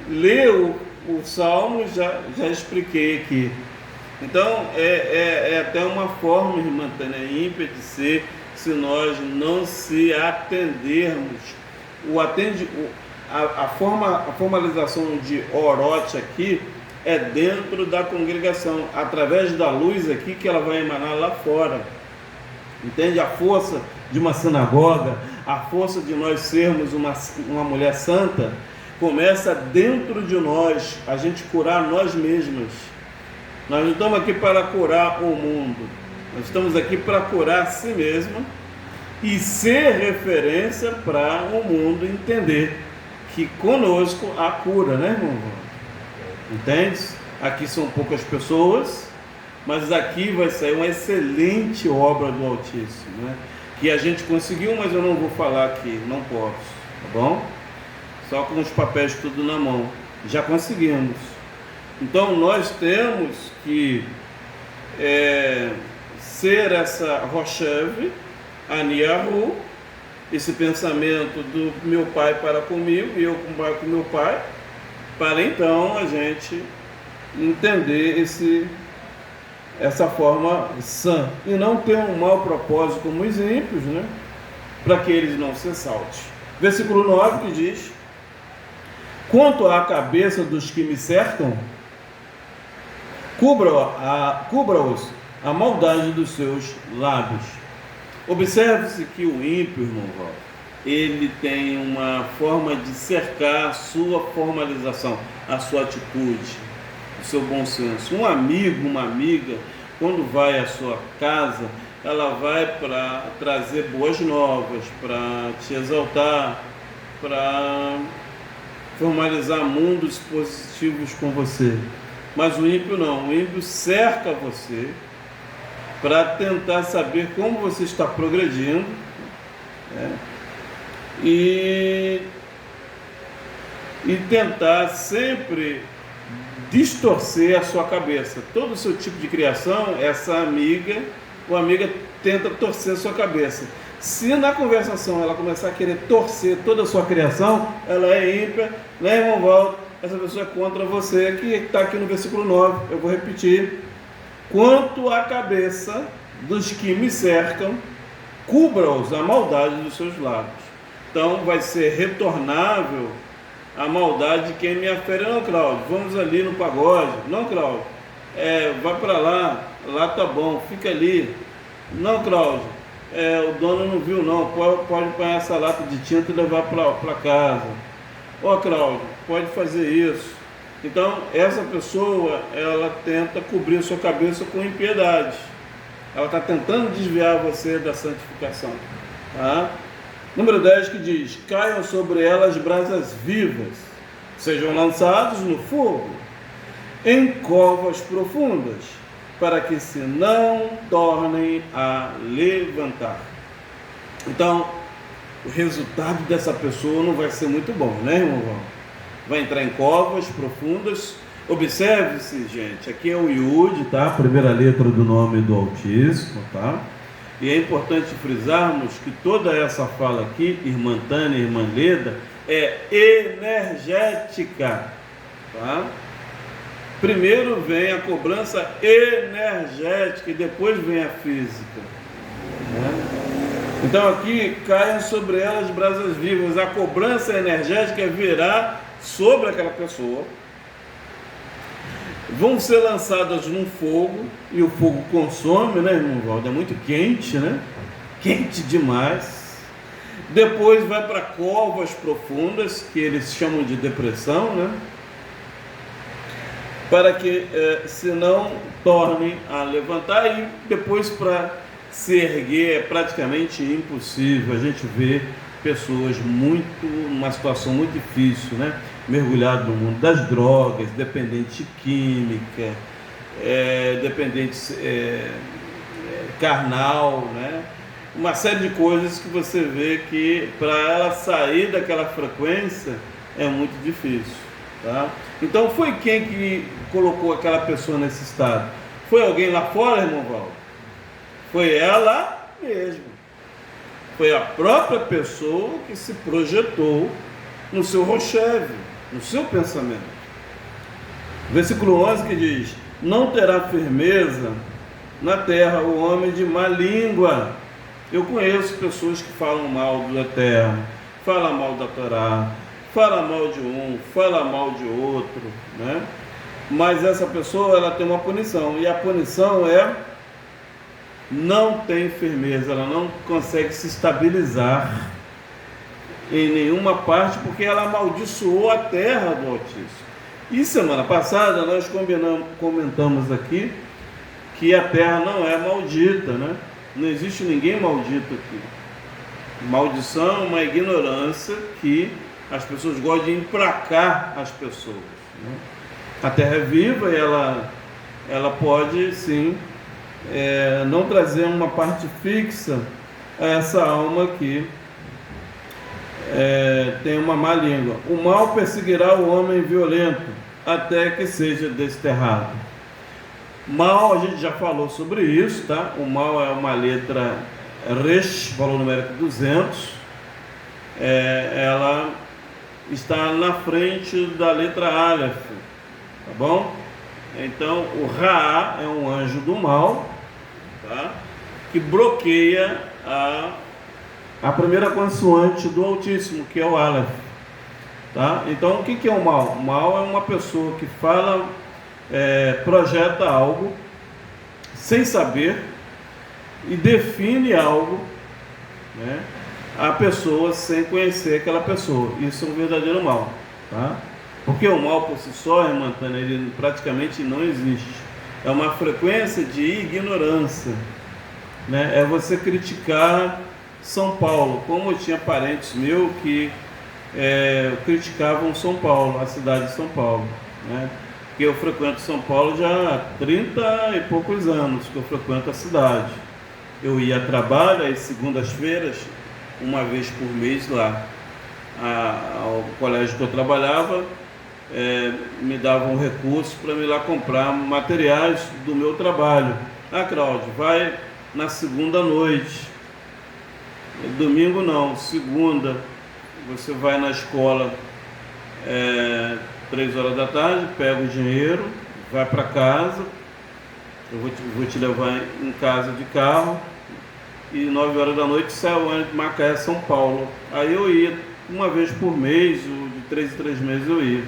ler o Salmo, já expliquei aqui. Então, é até uma forma, irmã Tânia, ímpia de ser, se nós não se atendermos. A formalização de orote aqui é dentro da congregação, através da luz aqui que ela vai emanar lá fora. Entende? A força de uma sinagoga, a força de nós sermos uma mulher santa, começa dentro de nós, a gente curar nós mesmos. Nós não estamos aqui para curar o mundo, nós estamos aqui para curar a si mesmo e ser referência para o mundo entender que conosco há cura, né, irmão? Entende? Aqui são poucas pessoas, mas aqui vai sair uma excelente obra do Altíssimo, né? Que a gente conseguiu, mas eu não vou falar aqui, não posso, tá bom? Só com os papéis tudo na mão, já conseguimos. Então nós temos que ser essa Rochev, Aniahu, esse pensamento do meu pai para comigo e eu com meu pai, para então a gente entender essa forma sã e não ter um mau propósito como os ímpios, né? Para que eles não se exaltem. Versículo 9 que diz: quanto à cabeça dos que me cercam, cubra-os a maldade dos seus lábios. Observe-se que o ímpio, irmão Val, ele tem uma forma de cercar a sua formalização, a sua atitude, o seu bom senso. Um amigo, uma amiga, quando vai à sua casa, ela vai para trazer boas novas, para te exaltar, para formalizar mundos positivos com você. Mas o ímpio não, o ímpio cerca você para tentar saber como você está progredindo, né? E tentar sempre distorcer a sua cabeça. Todo o seu tipo de criação, essa amiga ou amiga tenta torcer a sua cabeça. Se na conversação ela começar a querer torcer toda a sua criação, ela é ímpia, né, irmão Valdo? Essa pessoa é contra você, que está aqui no versículo 9, eu vou repetir. Quanto à cabeça dos que me cercam, cubra-os a maldade dos seus lábios. Então vai ser retornável a maldade de quem me afere. Não, Cláudio, vamos ali no pagode. Não, Cláudio, vai para lá, lá tá bom, fica ali. Não, Cláudio, o dono não viu não, pode pegar essa lata de tinta e levar para casa. Ó, Cláudio, pode fazer isso. Então, essa pessoa, ela tenta cobrir sua cabeça com impiedade. Ela está tentando desviar você da santificação. Tá? Número 10 que diz: caiam sobre elas brasas vivas, sejam lançados no fogo, em covas profundas, para que se não tornem a levantar. Então, o resultado dessa pessoa não vai ser muito bom, né, irmão? Vai entrar em covas profundas. Observe-se, gente, aqui é o Yud, tá? A primeira letra do nome do Altíssimo, tá? E é importante frisarmos que toda essa fala aqui, irmã Tânia, irmã Leda, é energética, tá? Primeiro vem a cobrança energética e depois vem a física, né? Então aqui caem sobre elas brasas vivas. A cobrança energética virá sobre aquela pessoa. Vão ser lançadas num fogo, e o fogo consome, né, irmão Valdo? É muito quente, né? Quente demais. Depois vai para covas profundas, que eles chamam de depressão, né? Para que se não tornem a levantar, e depois para se erguer é praticamente impossível. A gente vê pessoas numa situação muito difícil, né? Mergulhado no mundo das drogas, dependente de química, dependente carnal, né? uma série de coisas que você vê que para ela sair daquela frequência é muito difícil, tá? Então foi quem que colocou aquela pessoa nesse estado? Foi alguém lá fora, irmão Valdo? Foi ela mesma. Foi a própria pessoa que se projetou no seu rocheve, no seu pensamento. Versículo 11 que diz: não terá firmeza na terra o homem de má língua. Eu conheço pessoas que falam mal do Eterno, falam mal da Torá, falam mal de um, falam mal de outro, né? Mas essa pessoa, ela tem uma punição, e a punição é: não tem firmeza, ela não consegue se estabilizar em nenhuma parte, porque ela amaldiçoou a terra do Altíssimo. E semana passada nós comentamos aqui que a terra não é maldita, né? Não existe ninguém maldito aqui. Maldição é uma ignorância que as pessoas gostam de emplacar as pessoas, né? A terra é viva e ela pode sim não trazer uma parte fixa a essa alma que tem uma má língua. O mal perseguirá o homem violento até que seja desterrado. Mal, a gente já falou sobre isso, tá? O mal é uma letra Resh, valor numérico 200. Ela está na frente da letra Aleph, tá bom? Então, o Ra é um anjo do mal, tá? Que bloqueia a primeira consoante do Altíssimo, que é o Aleph, tá? Então, o que é o mal? O mal é uma pessoa que fala, projeta algo sem saber e define algo, né, a pessoa sem conhecer aquela pessoa. Isso é um verdadeiro mal, tá? Porque o mal por si só, irmã Tânia, ele praticamente não existe. É uma frequência de ignorância, né? É você criticar São Paulo, como eu tinha parentes meus que criticavam São Paulo, a cidade de São Paulo, né? Porque eu frequento São Paulo já há 30 e poucos anos que eu frequento a cidade. Eu ia a trabalho às segundas-feiras, uma vez por mês lá. Ao colégio que eu trabalhava, me dava um recurso para me ir lá comprar materiais do meu trabalho. Cláudio, vai na segunda noite. Domingo não, segunda, você vai na escola 3 horas da tarde, pega o dinheiro, vai para casa, eu vou te levar em casa de carro, e 9 horas da noite sai o ônibus de Macaé, São Paulo. Aí eu ia uma vez por mês, de 3 em 3 meses eu ia.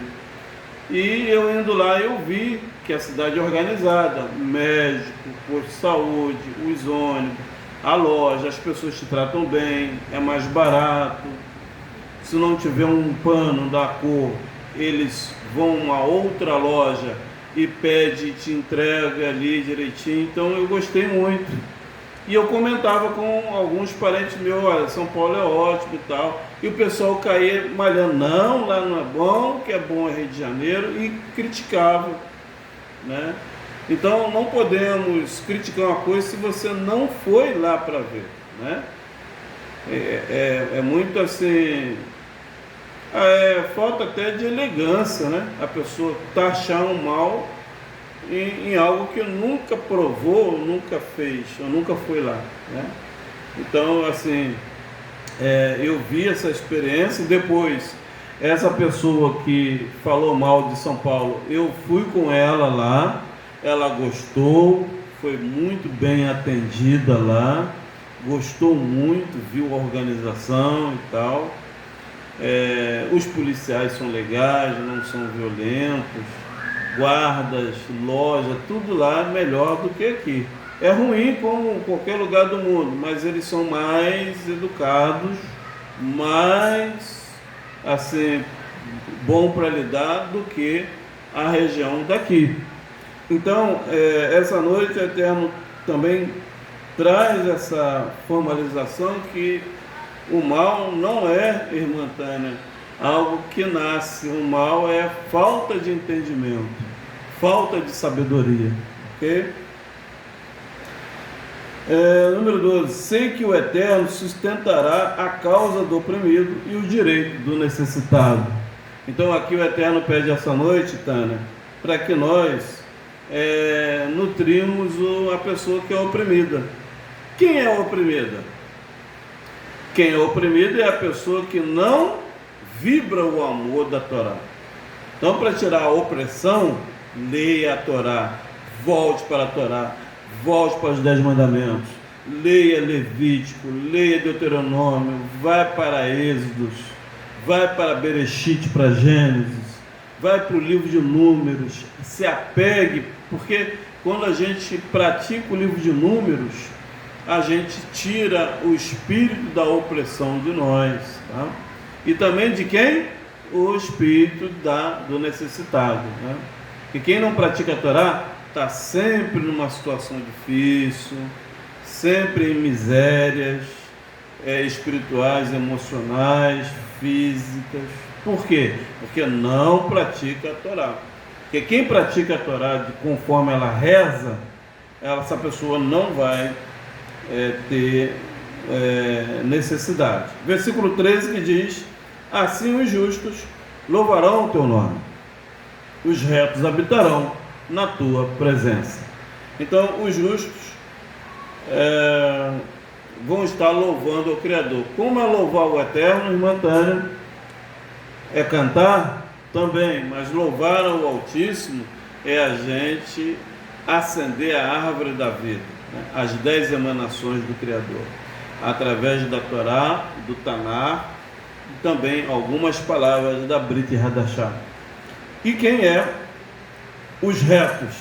E eu indo lá, eu vi que a cidade é organizada, médico, posto de saúde, os ônibus, a loja, as pessoas te tratam bem, é mais barato. Se não tiver um pano da cor, eles vão a outra loja e pede e te entrega ali direitinho. Então eu gostei muito. E eu comentava com alguns parentes meus: olha, São Paulo é ótimo e tal. E o pessoal caía malhando: não, lá não é bom, que é bom é Rio de Janeiro, e criticava, né? Então não podemos criticar uma coisa se você não foi lá para ver, né? É muito assim, falta até de elegância, né? A pessoa taxar um mal em algo que nunca provou, nunca fez, ou nunca foi lá, né? Então, assim, eu vi essa experiência. Depois, essa pessoa que falou mal de São Paulo, eu fui com ela lá, ela gostou, foi muito bem atendida lá, gostou muito, viu a organização e tal. Os policiais são legais, não são violentos, guardas, loja, tudo lá é melhor do que aqui. É ruim como qualquer lugar do mundo, mas eles são mais educados, mais assim, bom para lidar do que a região daqui. Então, essa noite o Eterno também traz essa formalização que o mal não é, irmã Tânia, algo que nasce. O mal é falta de entendimento, falta de sabedoria, ok? Número 12. Sei que o Eterno sustentará a causa do oprimido e o direito do necessitado. Então aqui o Eterno pede essa noite, Tânia, para que nós nutrimos a pessoa que é oprimida. Quem é oprimida? Quem é oprimido é a pessoa que não vibra o amor da Torá. Então, para tirar a opressão, leia a Torá, volte para a Torá, volte para os 10 mandamentos, leia Levítico, leia Deuteronômio, vai para Êxodos, vai para Bereshit, para Gênesis, vai para o livro de Números, se apegue, porque quando a gente pratica o livro de Números, a gente tira o espírito da opressão de nós, tá? E também de quem? O espírito do necessitado, né? E quem não pratica a Torá está sempre numa situação difícil, sempre em misérias espirituais, emocionais, físicas. Por quê? Porque não pratica a Torá. Porque quem pratica a Torá conforme ela reza, essa pessoa não vai ter necessidade. Versículo 13 que diz: assim os justos louvarão o teu nome, os retos habitarão na tua presença. Então os justos vão estar louvando o Criador. Como é louvar o Eterno, irmã Tânia? É cantar? Também, mas louvar o Altíssimo é a gente acender a árvore da vida, né? As 10 emanações do Criador, através da Torá, do Tanar, e também algumas palavras da Brit Hadashah. E quem é os retos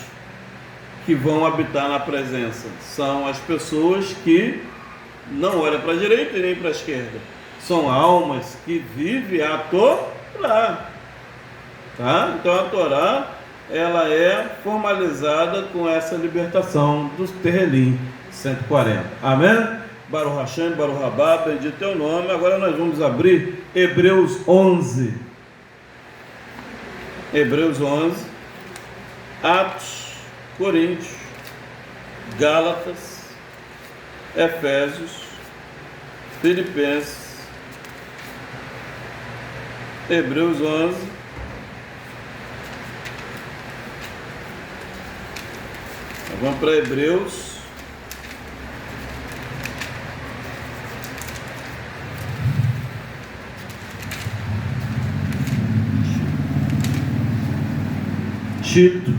que vão habitar na presença? São as pessoas que não olham para a direita e nem para a esquerda. São almas que vivem a Torá, tá? Então a Torá, ela é formalizada com essa libertação dos Terrelim 140. Amém? Baruch Hashem, Baruch Rabá, bendito é o nome. Agora nós vamos abrir Hebreus 11. Hebreus 11, Atos, Coríntios, Gálatas, Efésios, Filipenses, Hebreus 11, vamos para Hebreus, Tito,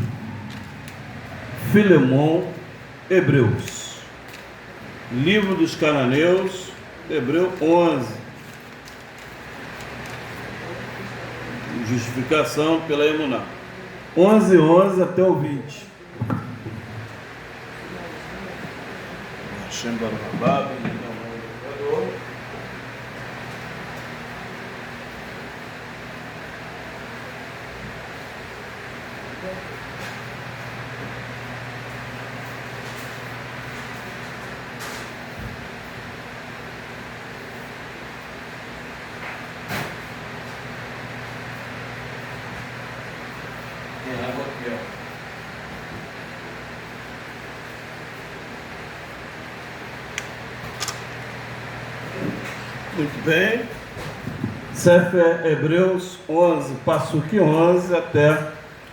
Filemon, Hebreus, Livro dos Cananeus, Hebreu 11, justificação pela emuná, 11 até o 20. Hashem Baruch Rabá, bendito é o nome do Criador. Tem água aqui, ó. Muito bem. Sefer Hebreus 11, Passuque 11 até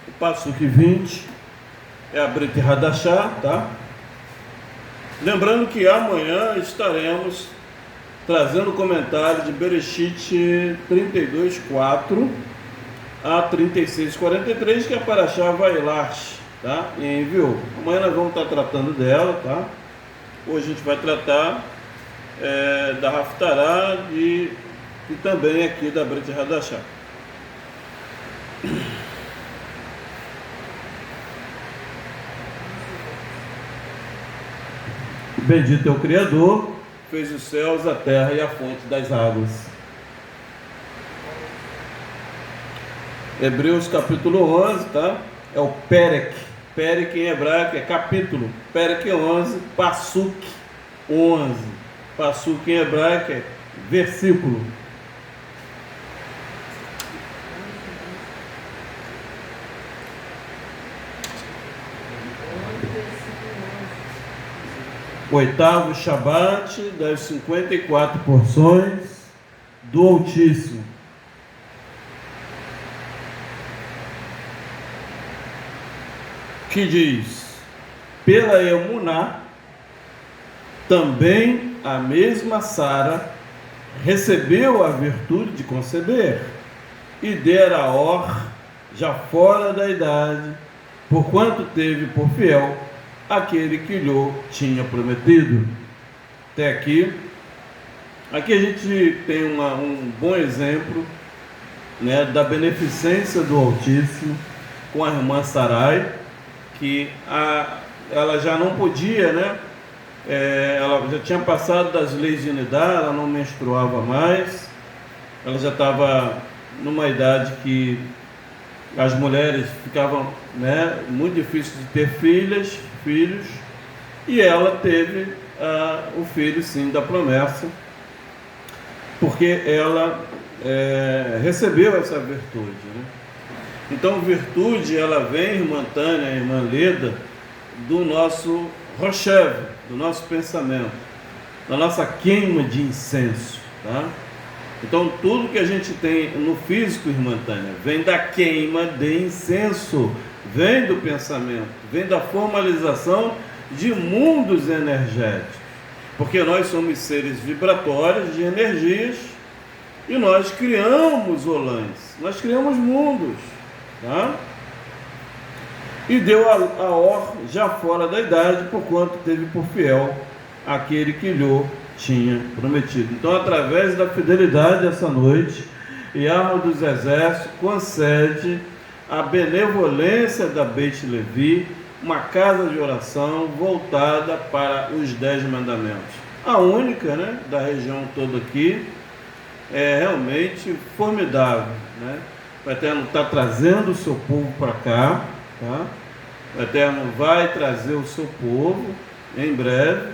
o Passuque 20. É a Brit Hadashah, tá? Lembrando que amanhã estaremos trazendo o comentário de Bereshit 32:4 a 36:43, que é a Parashá Vailash, tá? E enviou. Amanhã nós vamos estar tratando dela, tá? Hoje a gente vai tratar da Haftará e também aqui da Brit Hadashah. Bendito é o Criador, fez os céus, a terra e a fonte das águas. Hebreus capítulo 11, tá? É o Perek. Perek em hebraico é capítulo. Perek 11, Passuk 11. Passuk em hebraico é versículo. Oitavo Shabat das 54 porções do Altíssimo. Que diz: pela Emuná, também a mesma Sara recebeu a virtude de conceber e dera Or, já fora da idade, porquanto teve por fiel aquele que lhe tinha prometido. Até aqui a gente tem um bom exemplo, né, da beneficência do Altíssimo com a irmã Sarai, que ela já não podia, né? Ela já tinha passado das leis de Nidá, ela não menstruava mais, ela já estava numa idade que as mulheres ficavam, né, muito difícil de ter filhos, e ela teve o filho, sim, da promessa, porque ela recebeu essa virtude, né? Então, virtude, ela vem, irmã Tânia, irmã Leda, do nosso Roshev, do nosso pensamento, da nossa queima de incenso, tá? Então, tudo que a gente tem no físico, irmã Tânia, vem da queima de incenso, vem do pensamento, vem da formalização de mundos energéticos, porque nós somos seres vibratórios de energias e nós criamos olãs, nós criamos mundos, tá? E deu a Or já fora da idade, porquanto teve por fiel aquele que lhe tinha prometido. Então, através da fidelidade essa noite, Yahweh dos Exércitos concede a benevolência da Beit Levi, uma casa de oração voltada para os 10 mandamentos. A única, né, da região toda aqui, é realmente formidável, né? O Eterno está trazendo o seu povo para cá, tá? O Eterno vai trazer o seu povo em breve.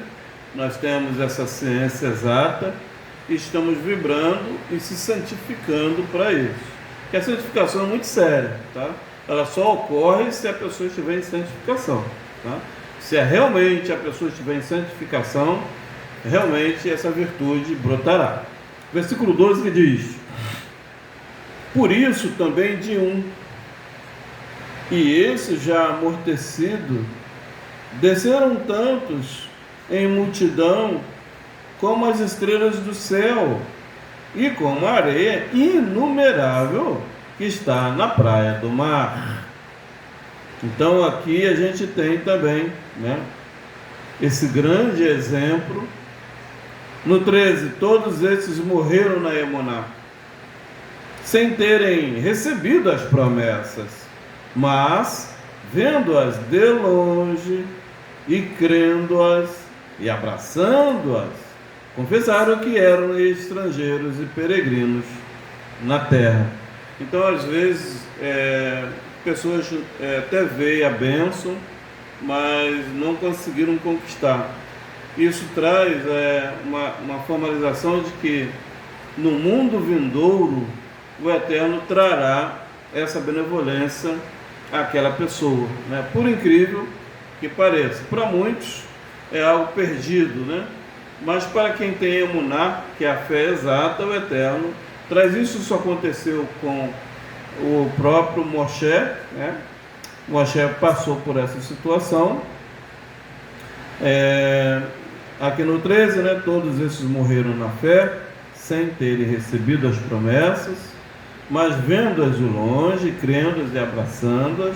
Nós temos essa ciência exata e estamos vibrando e se santificando para isso. Porque a santificação é muito séria, tá? Ela só ocorre se a pessoa estiver em santificação, tá? Se realmente a pessoa estiver em santificação, realmente essa virtude brotará. Versículo 12 que diz: por isso também de e esse já amortecido, desceram tantos em multidão como as estrelas do céu e como a areia inumerável que está na praia do mar. Então aqui a gente tem também, né, esse grande exemplo. No 13, todos esses morreram na Emuná, sem terem recebido as promessas, mas vendo-as de longe e crendo-as e abraçando-as, confessaram que eram estrangeiros e peregrinos na terra. Então, às vezes, pessoas até veem a bênção, mas não conseguiram conquistar. Isso traz uma formalização de que no mundo vindouro o Eterno trará essa benevolência àquela pessoa, né? Por incrível que pareça. Para muitos é algo perdido, né? Mas para quem tem Emuná, que é a fé exata, o Eterno traz isso. Isso aconteceu com o próprio Moshe, né? Moshe passou por essa situação. Aqui no 13, né? Todos esses morreram na fé, sem terem recebido as promessas, mas vendo-as de longe, crendo-as e abraçando-as,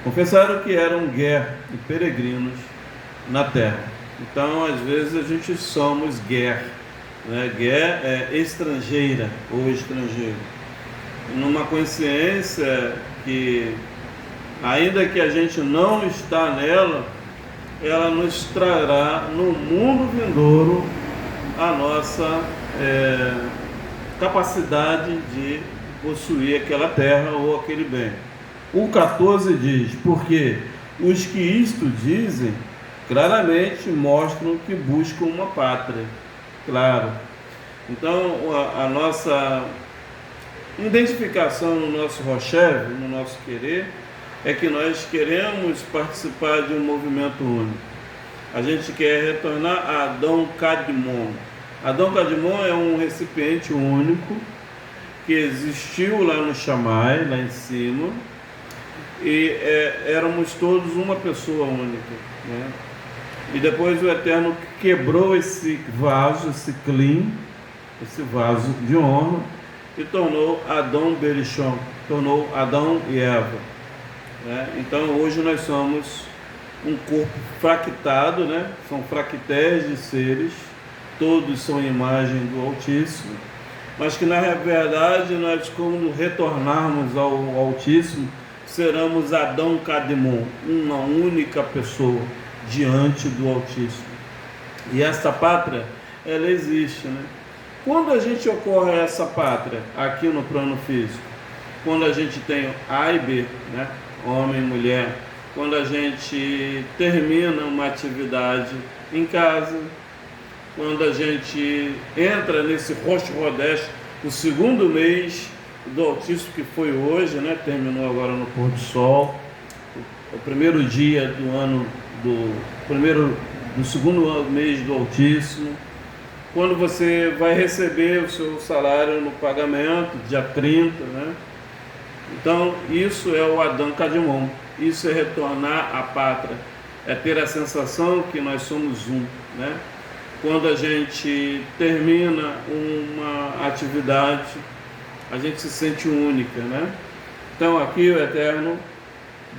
confessaram que eram guerra e peregrinos na terra. Então, às vezes, a gente somos guerra, né? Guerra é estrangeira ou estrangeiro, numa consciência que, ainda que a gente não está nela, ela nos trará no mundo vindouro a nossa capacidade de possuir aquela terra ou aquele bem. O 14 diz: porque os que isto dizem claramente mostram que buscam uma pátria. Claro. Então, a nossa identificação no nosso Roshev, no nosso querer, é que nós queremos participar de um movimento único. A gente quer retornar a Adão Kadmon. Adão Kadmon é um recipiente único que existiu lá no Shammai, lá em cima, e éramos todos uma pessoa única, né? E depois o Eterno quebrou esse vaso, esse clim, esse vaso de honra, e tornou Adão Berishon, tornou Adão e Eva, né? Então hoje nós somos um corpo fractado, né? São fractéis de seres, todos são imagem do Altíssimo, mas que na verdade nós, quando retornarmos ao Altíssimo, seremos Adão Kadmon, uma única pessoa diante do Altíssimo. E essa pátria, ela existe, né? Quando a gente ocorre essa pátria aqui no plano físico, quando a gente tem A e B, né? Homem e mulher, quando a gente termina uma atividade em casa, quando a gente entra nesse Rosh Hodesh, o segundo mês do Altíssimo, que foi hoje, né? Terminou agora no pôr do sol, o primeiro dia do ano, do segundo mês do Altíssimo, quando você vai receber o seu salário no pagamento, dia 30, né? Então, isso é o Adão Kadmon, isso é retornar à pátria, é ter a sensação que nós somos um, né? Quando a gente termina uma atividade, a gente se sente única, né? Então aqui o Eterno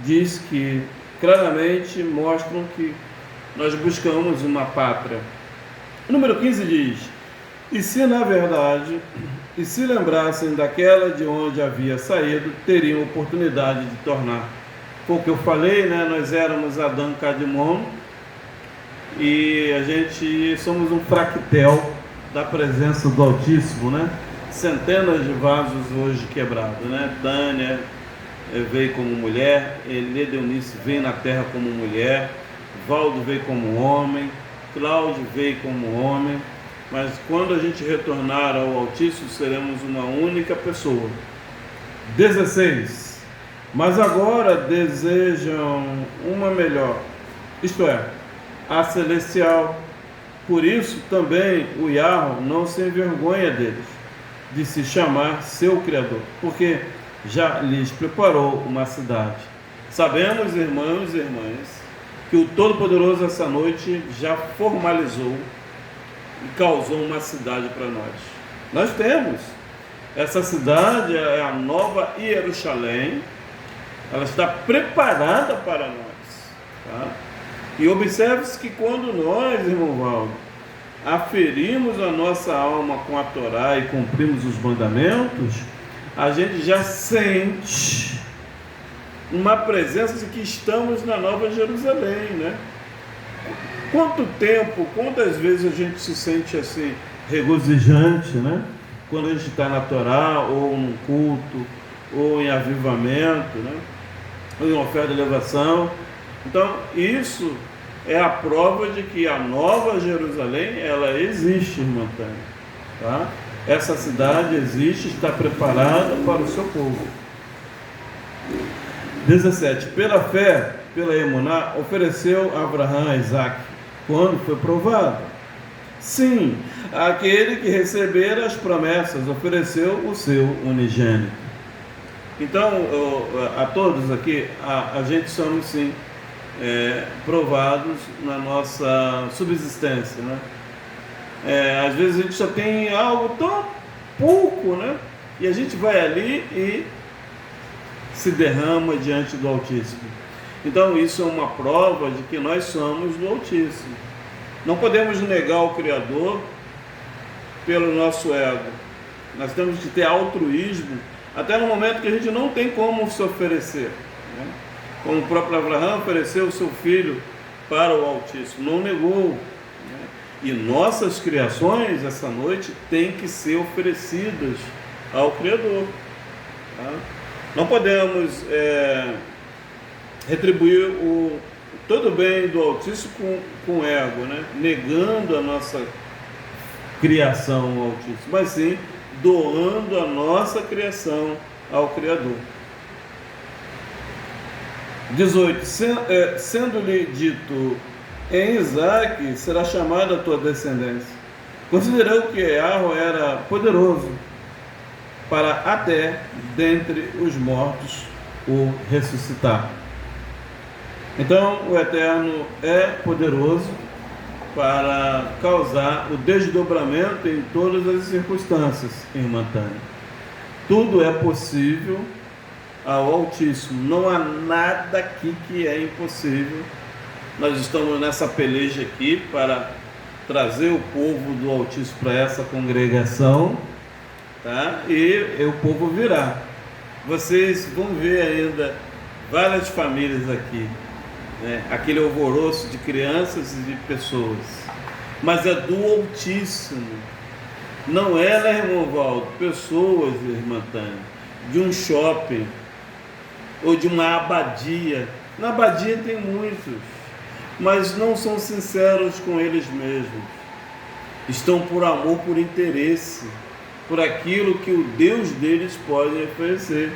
diz que claramente mostram que nós buscamos uma pátria. O número 15 diz: e se na verdade, e se lembrassem daquela de onde havia saído, teriam oportunidade de tornar. Foi o que eu falei, né? Nós éramos Adão Kadmon, e a gente somos um fractel da presença do Altíssimo, né? Centenas de vasos hoje quebrados, né? Tânia veio como mulher, Eunice veio na terra como mulher, Valdo veio como homem, Cláudio veio como homem, mas quando a gente retornar ao Altíssimo, seremos uma única pessoa. 16. Mas agora desejam uma melhor, isto é, a celestial. Por isso também o Yahweh não se envergonha deles, de se chamar seu Criador, porque já lhes preparou uma cidade. Sabemos, irmãos e irmãs, que o Todo-Poderoso essa noite já formalizou e causou uma cidade para nós. Nós temos. Essa cidade é a nova Jerusalém, ela está preparada para nós, tá? E observe-se que quando nós, irmão Valdo, aferimos a nossa alma com a Torá e cumprimos os mandamentos, a gente já sente uma presença de que estamos na Nova Jerusalém, né? Quanto tempo, quantas vezes a gente se sente assim, regozijante, né? Quando a gente está na Torá, ou num culto, ou em avivamento, né? Ou em oferta de elevação. Então, isso é a prova de que a Nova Jerusalém, ela existe, irmã Tânia, tá? Essa cidade existe, está preparada para o seu povo. 17. Pela fé, pela emuná, ofereceu Abraão a Isaac, quando foi provado. Sim, aquele que recebera as promessas, ofereceu o seu unigênito. Então, a todos aqui, a gente somos sim provados na nossa subsistência, né? Às vezes a gente só tem algo tão pouco, né? E a gente vai ali e se derrama diante do Altíssimo. Então isso é uma prova de que nós somos do Altíssimo. Não podemos negar o Criador pelo nosso ego. Nós temos que ter altruísmo até no momento que a gente não tem como se oferecer, né? Como o próprio Abraão ofereceu o seu filho para o Altíssimo, não negou, né? E nossas criações essa noite têm que ser oferecidas ao Criador, tá? Não podemos retribuir todo o bem do Altíssimo com ego, né? Negando a nossa criação ao Altíssimo, mas sim doando a nossa criação ao Criador. 18. Sendo-lhe dito, em Isaque será chamada a tua descendência. Considerou que Earro era poderoso para até dentre os mortos o ressuscitar. Então o Eterno é poderoso para causar o desdobramento em todas as circunstâncias, irmã Tânia. Tudo é possível ao Altíssimo. Não há nada aqui que é impossível. Nós estamos nessa peleja aqui para trazer o povo do Altíssimo para essa congregação, tá? E o povo virá. Vocês vão ver ainda várias famílias aqui, né? Aquele alvoroço de crianças e de pessoas, mas é do Altíssimo. Não é, né, irmão Valdo? Pessoas, irmã Tânia, de um shopping ou de uma abadia. Na abadia tem muitos, mas não são sinceros com eles mesmos. Estão por amor, por interesse, por aquilo que o Deus deles pode oferecer.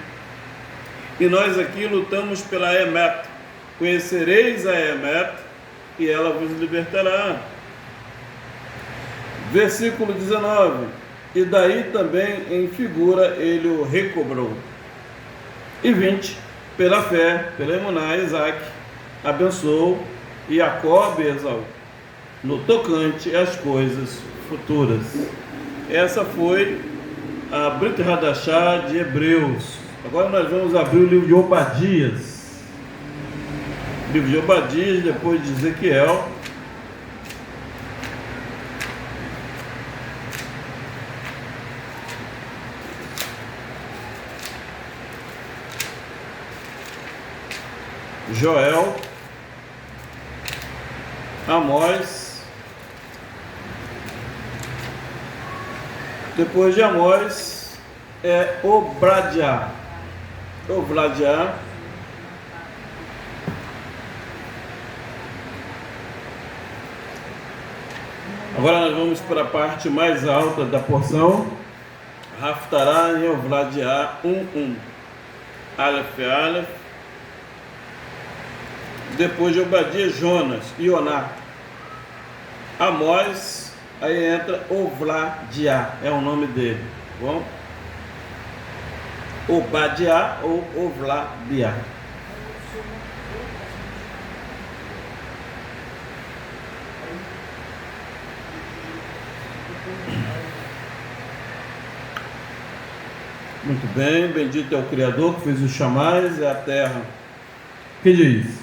E nós aqui lutamos pela Emet. Conhecereis a Emet e ela vos libertará. Versículo 19. E daí também em figura ele o recobrou. E 20. Pela fé, pela emuná, Isaac abençoou e Jacó e Esaú, no tocante às coisas futuras. Essa foi a Brit Hadashah de Hebreus. Agora nós vamos abrir o livro de Obadias. Livro de Obadias, depois de Ezequiel. Joel, Amós, depois de Amós é Obadiah. Obadiah, agora nós vamos para a parte mais alta da porção. Haftará em Obadiah 1:1. Aleph, Aleph. Depois de Obadias, Jonas, Ioná, Amós, aí entra Obadiah, é o nome dele, tá bom? Obadiah ou Obadiah. Muito bem, bendito é o Criador que fez os chamais e a terra. Que diz?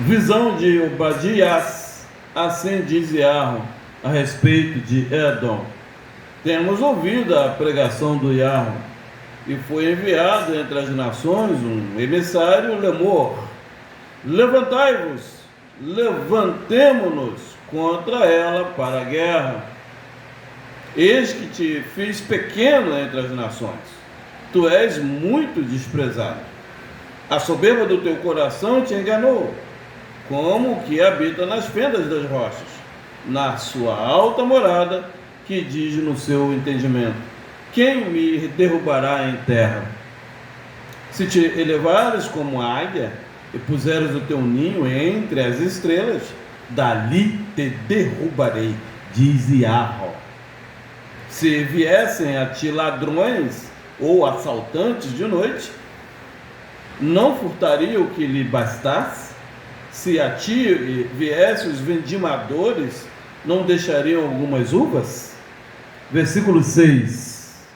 Visão de Obadias, assim diz Yahweh a respeito de Edom. Temos ouvido a pregação do Yahweh, e foi enviado entre as nações um emissário Lemor. Levantai-vos, levantemo-nos contra ela para a guerra. Eis que te fiz pequeno entre as nações, tu és muito desprezado. A soberba do teu coração te enganou, como o que habita nas fendas das rochas, na sua alta morada, que diz no seu entendimento: quem me derrubará em terra? Se te elevares como águia e puseres o teu ninho entre as estrelas, dali te derrubarei, diz Yahweh. Se viessem a ti ladrões ou assaltantes de noite, não furtaria o que lhe bastasse? Se a ti viessem os vendimadores, não deixariam algumas uvas? Versículo 6.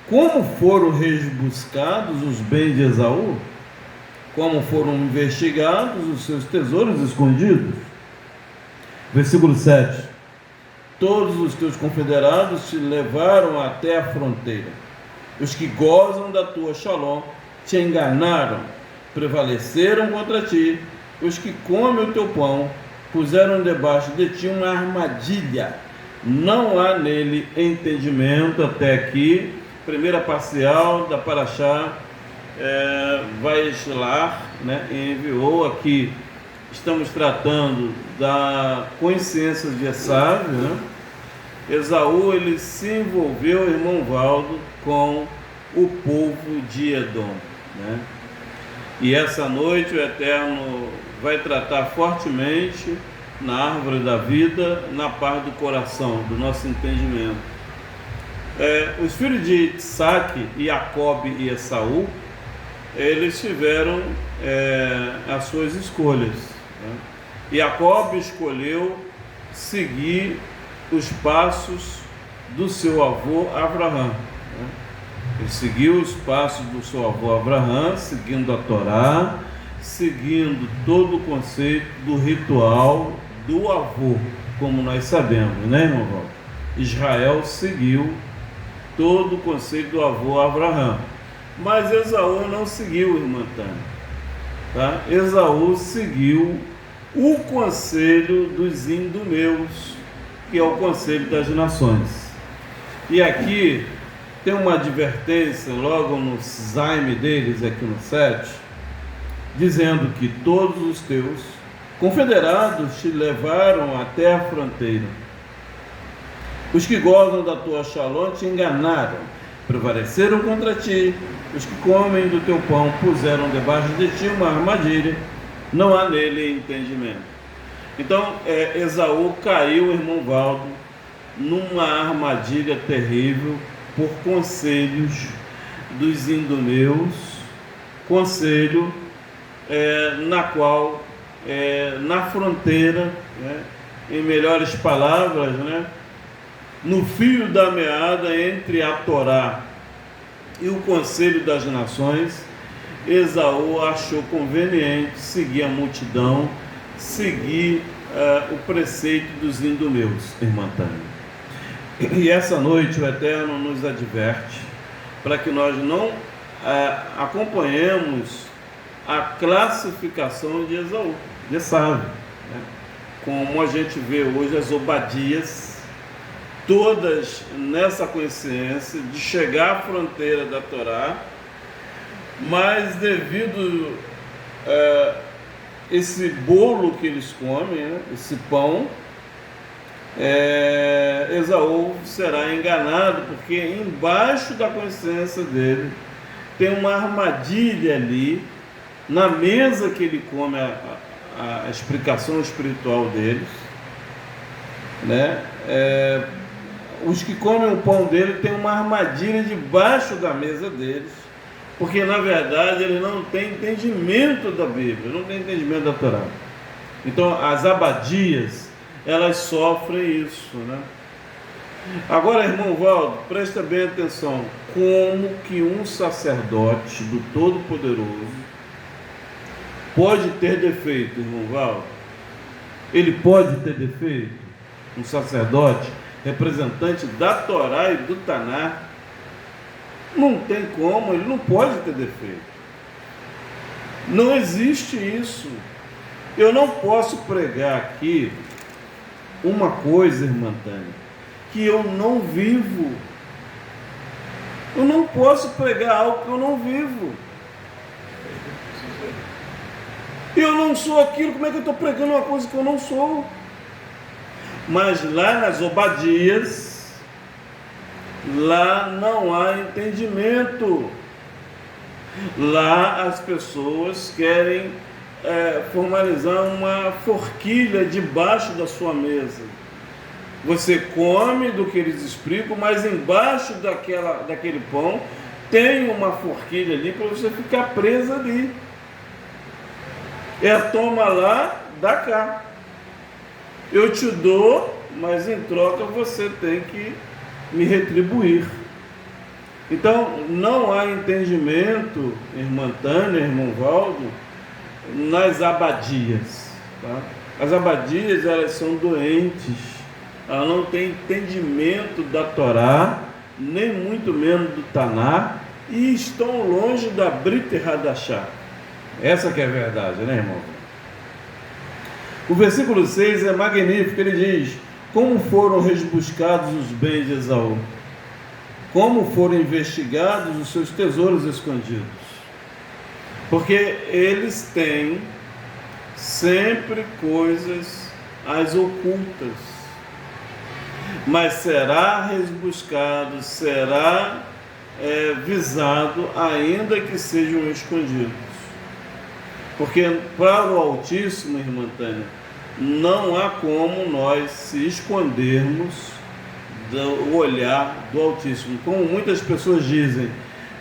Como foram rebuscados os bens de Esaú? Como foram investigados os seus tesouros escondidos? Versículo 7. Todos os teus confederados te levaram até a fronteira. Os que gozam da tua shalom te enganaram, prevaleceram contra ti. Os que comem o teu pão puseram debaixo de ti uma armadilha. Não há nele entendimento. Até aqui, primeira parcial da Parashá Vaishlach, né? Enviou aqui. Estamos tratando da consciência de Esaú, né? Esaú, ele se envolveu, irmão Valdo, com o povo de Edom, né? E essa noite o Eterno vai tratar fortemente na árvore da vida, na parte do coração, do nosso entendimento. Os filhos de Isaac, Jacob e Esaú, eles tiveram as suas escolhas, né? Jacob escolheu seguir os passos do seu avô Abraão, né? Ele seguiu os passos do seu avô Abraão, seguindo a Torá, seguindo todo o conceito do ritual do avô, como nós sabemos, né, irmão Walter? Israel seguiu todo o conceito do avô Abraão, mas Esaú não seguiu, irmã Tânia, tá? Esaú seguiu o conselho dos idumeus, que é o conselho das nações. E aqui tem uma advertência logo no zaime deles, aqui no 7, dizendo que todos os teus confederados te levaram até a fronteira. Os que gozam da tua shalom te enganaram, prevaleceram contra ti. Os que comem do teu pão puseram debaixo de ti uma armadilha, não há nele entendimento. Então, Esaú caiu, irmão Valdo, numa armadilha terrível por conselhos dos idumeus, conselho na qual, na fronteira, né, em melhores palavras, né, no fio da meada entre a Torá e o conselho das nações, Esaú achou conveniente seguir a multidão, seguir o preceito dos idumeus, irmã Tânia. E essa noite o Eterno nos adverte para que nós não acompanhemos a classificação de Esaú, de Esaú, né? Como a gente vê hoje as Obadias, todas nessa consciência de chegar à fronteira da Torá, mas devido esse bolo que eles comem, né, esse pão, Esaú será enganado, porque embaixo da consciência dele tem uma armadilha ali, na mesa que ele come a explicação espiritual deles, né? Os que comem o pão dele tem uma armadilha debaixo da mesa deles, porque na verdade ele não tem entendimento da Bíblia, não tem entendimento da Torá. Então as abadias, elas sofrem isso, né? Agora, irmão Valdo, presta bem atenção, como que um sacerdote do Todo-Poderoso pode ter defeito, irmão Valdo? Ele pode ter defeito? Um sacerdote, representante da Torá e do Taná, não tem como, ele não pode ter defeito. Não existe isso. Eu não posso pregar aqui uma coisa, irmã Tânia, que eu não vivo. Eu não posso pregar algo que eu não vivo. Eu não sou aquilo, como é que eu estou pregando uma coisa que eu não sou? Mas lá nas Obadias, lá não há entendimento. Lá as pessoas querem formalizar uma forquilha debaixo da sua mesa. Você come do que eles explicam, mas embaixo daquele pão tem uma forquilha ali para você ficar presa ali. Toma lá, dá cá. Eu te dou, mas em troca você tem que me retribuir. Então, não há entendimento, irmã Tânia, irmão Valdo, nas abadias. Tá? As abadias, elas são doentes, elas não têm entendimento da Torá, nem muito menos do Taná, e estão longe da Brit Hadashah. Essa que é a verdade, né, irmão? O versículo 6 é magnífico, ele diz: como foram rebuscados os bens de Esaú, como foram investigados os seus tesouros escondidos, porque eles têm sempre coisas às ocultas, mas será rebuscado, será visado, ainda que sejam escondidos. Porque para o Altíssimo, irmã Tânia, não há como nós se escondermos do olhar do Altíssimo. Como muitas pessoas dizem,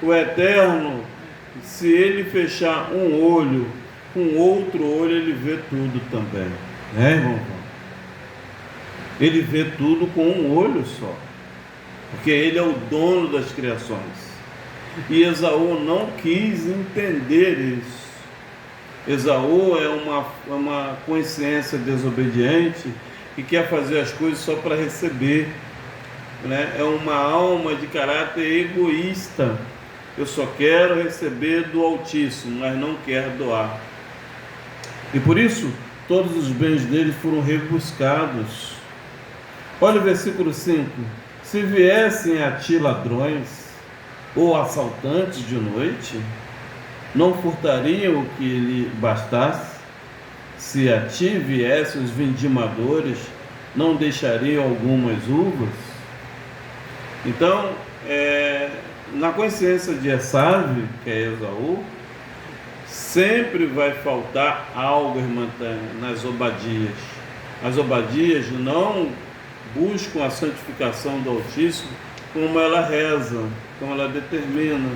o Eterno, se ele fechar um olho, com outro olho ele vê tudo também. Irmão? Ele vê tudo com um olho só, porque ele é o dono das criações. E Esaú não quis entender isso. Esaú é uma consciência desobediente que quer fazer as coisas só para receber, né? É uma alma de caráter egoísta. Eu só quero receber do Altíssimo, mas não quero doar. E por isso, todos os bens dele foram rebuscados. Olha o versículo 5. Se viessem a ti ladrões ou assaltantes de noite, não furtariam o que lhe bastasse? Se a ti viessem os vindimadores, não deixariam algumas uvas? Então, na consciência de Esaú, que é Esaú, sempre vai faltar algo, irmã Tânia, nas obadias. As obadias não buscam a santificação do Altíssimo como ela reza, como ela determina.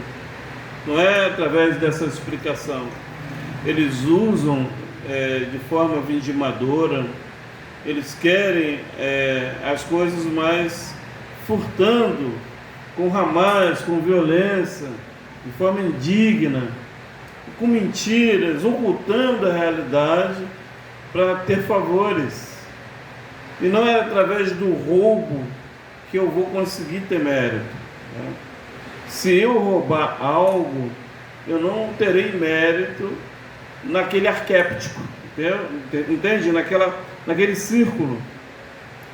Não é através dessa explicação. Eles usam de forma vindimadora, eles querem as coisas mais furtando, com ramais, com violência, de forma indigna, com mentiras, ocultando a realidade para ter favores. E não é através do roubo que eu vou conseguir ter mérito, né? Se eu roubar algo, eu não terei mérito naquele arquétipo, entende? Naquele círculo.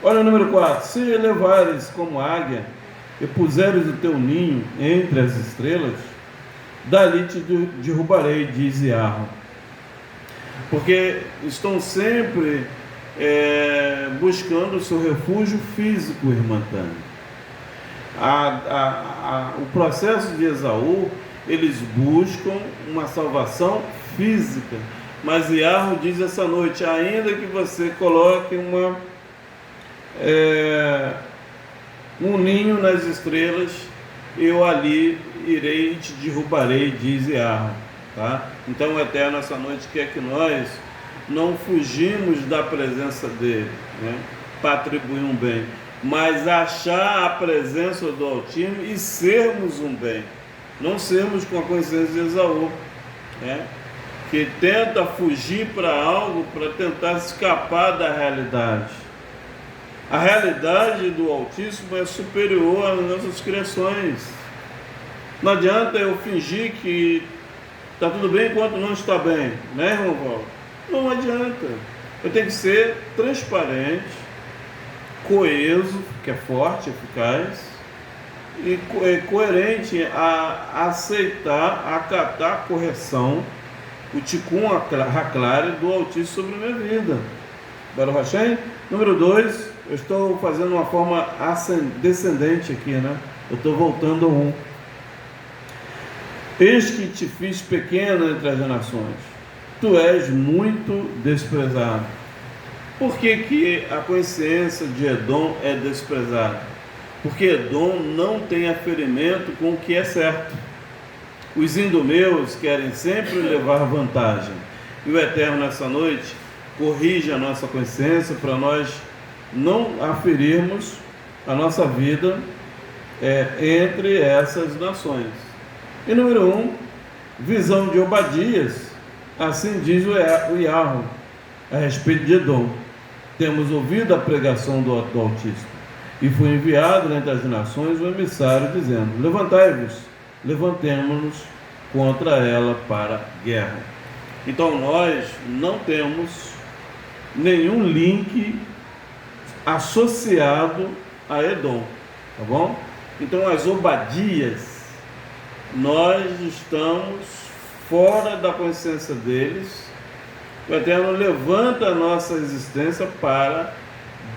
Olha o número 4. Se elevares como águia e puseres o teu ninho entre as estrelas, dali te derrubarei, diz Yahweh. Porque estão sempre buscando o seu refúgio físico, irmã Tânia. O processo de Esaú, eles buscam uma salvação física, mas Yahweh diz essa noite: ainda que você coloque um ninho nas estrelas, eu ali irei e te derrubarei, diz Yahweh, tá? Então o Eterno essa noite quer que nós não fugimos da presença dele, né, para atribuir um bem, mas achar a presença do Altíssimo e sermos um bem, não sermos com a consciência de Esaú, né, que tenta fugir para algo para tentar escapar da realidade. A realidade do Altíssimo é superior às nossas criações. Não adianta eu fingir que está tudo bem enquanto não está bem, né, irmão Paulo? Não adianta. Eu tenho que ser transparente, coeso, que é forte, eficaz, e coerente a aceitar, acatar a correção, o tikkun haklari do Altíssimo sobre a minha vida. Baruch Hashem. Número 2, eu estou fazendo uma forma descendente aqui, né? Eu estou voltando a 1. Eis que te fiz pequeno entre as nações, tu és muito desprezado. Por que a consciência de Edom é desprezada? Porque Edom não tem aferimento com o que é certo. Os idumeus querem sempre levar vantagem. E o Eterno nessa noite corrige a nossa consciência para nós não aferirmos a nossa vida entre essas nações. E número 1, visão de Obadias. Assim diz o Yahweh a respeito de Edom: temos ouvido a pregação do Altíssimo, e foi enviado entre as nações o emissário dizendo: levantai-vos, levantemo-nos contra ela para guerra. Então nós não temos nenhum link associado a Edom, tá bom? Então as Obadias, nós estamos fora da consciência deles. O Eterno levanta a nossa existência para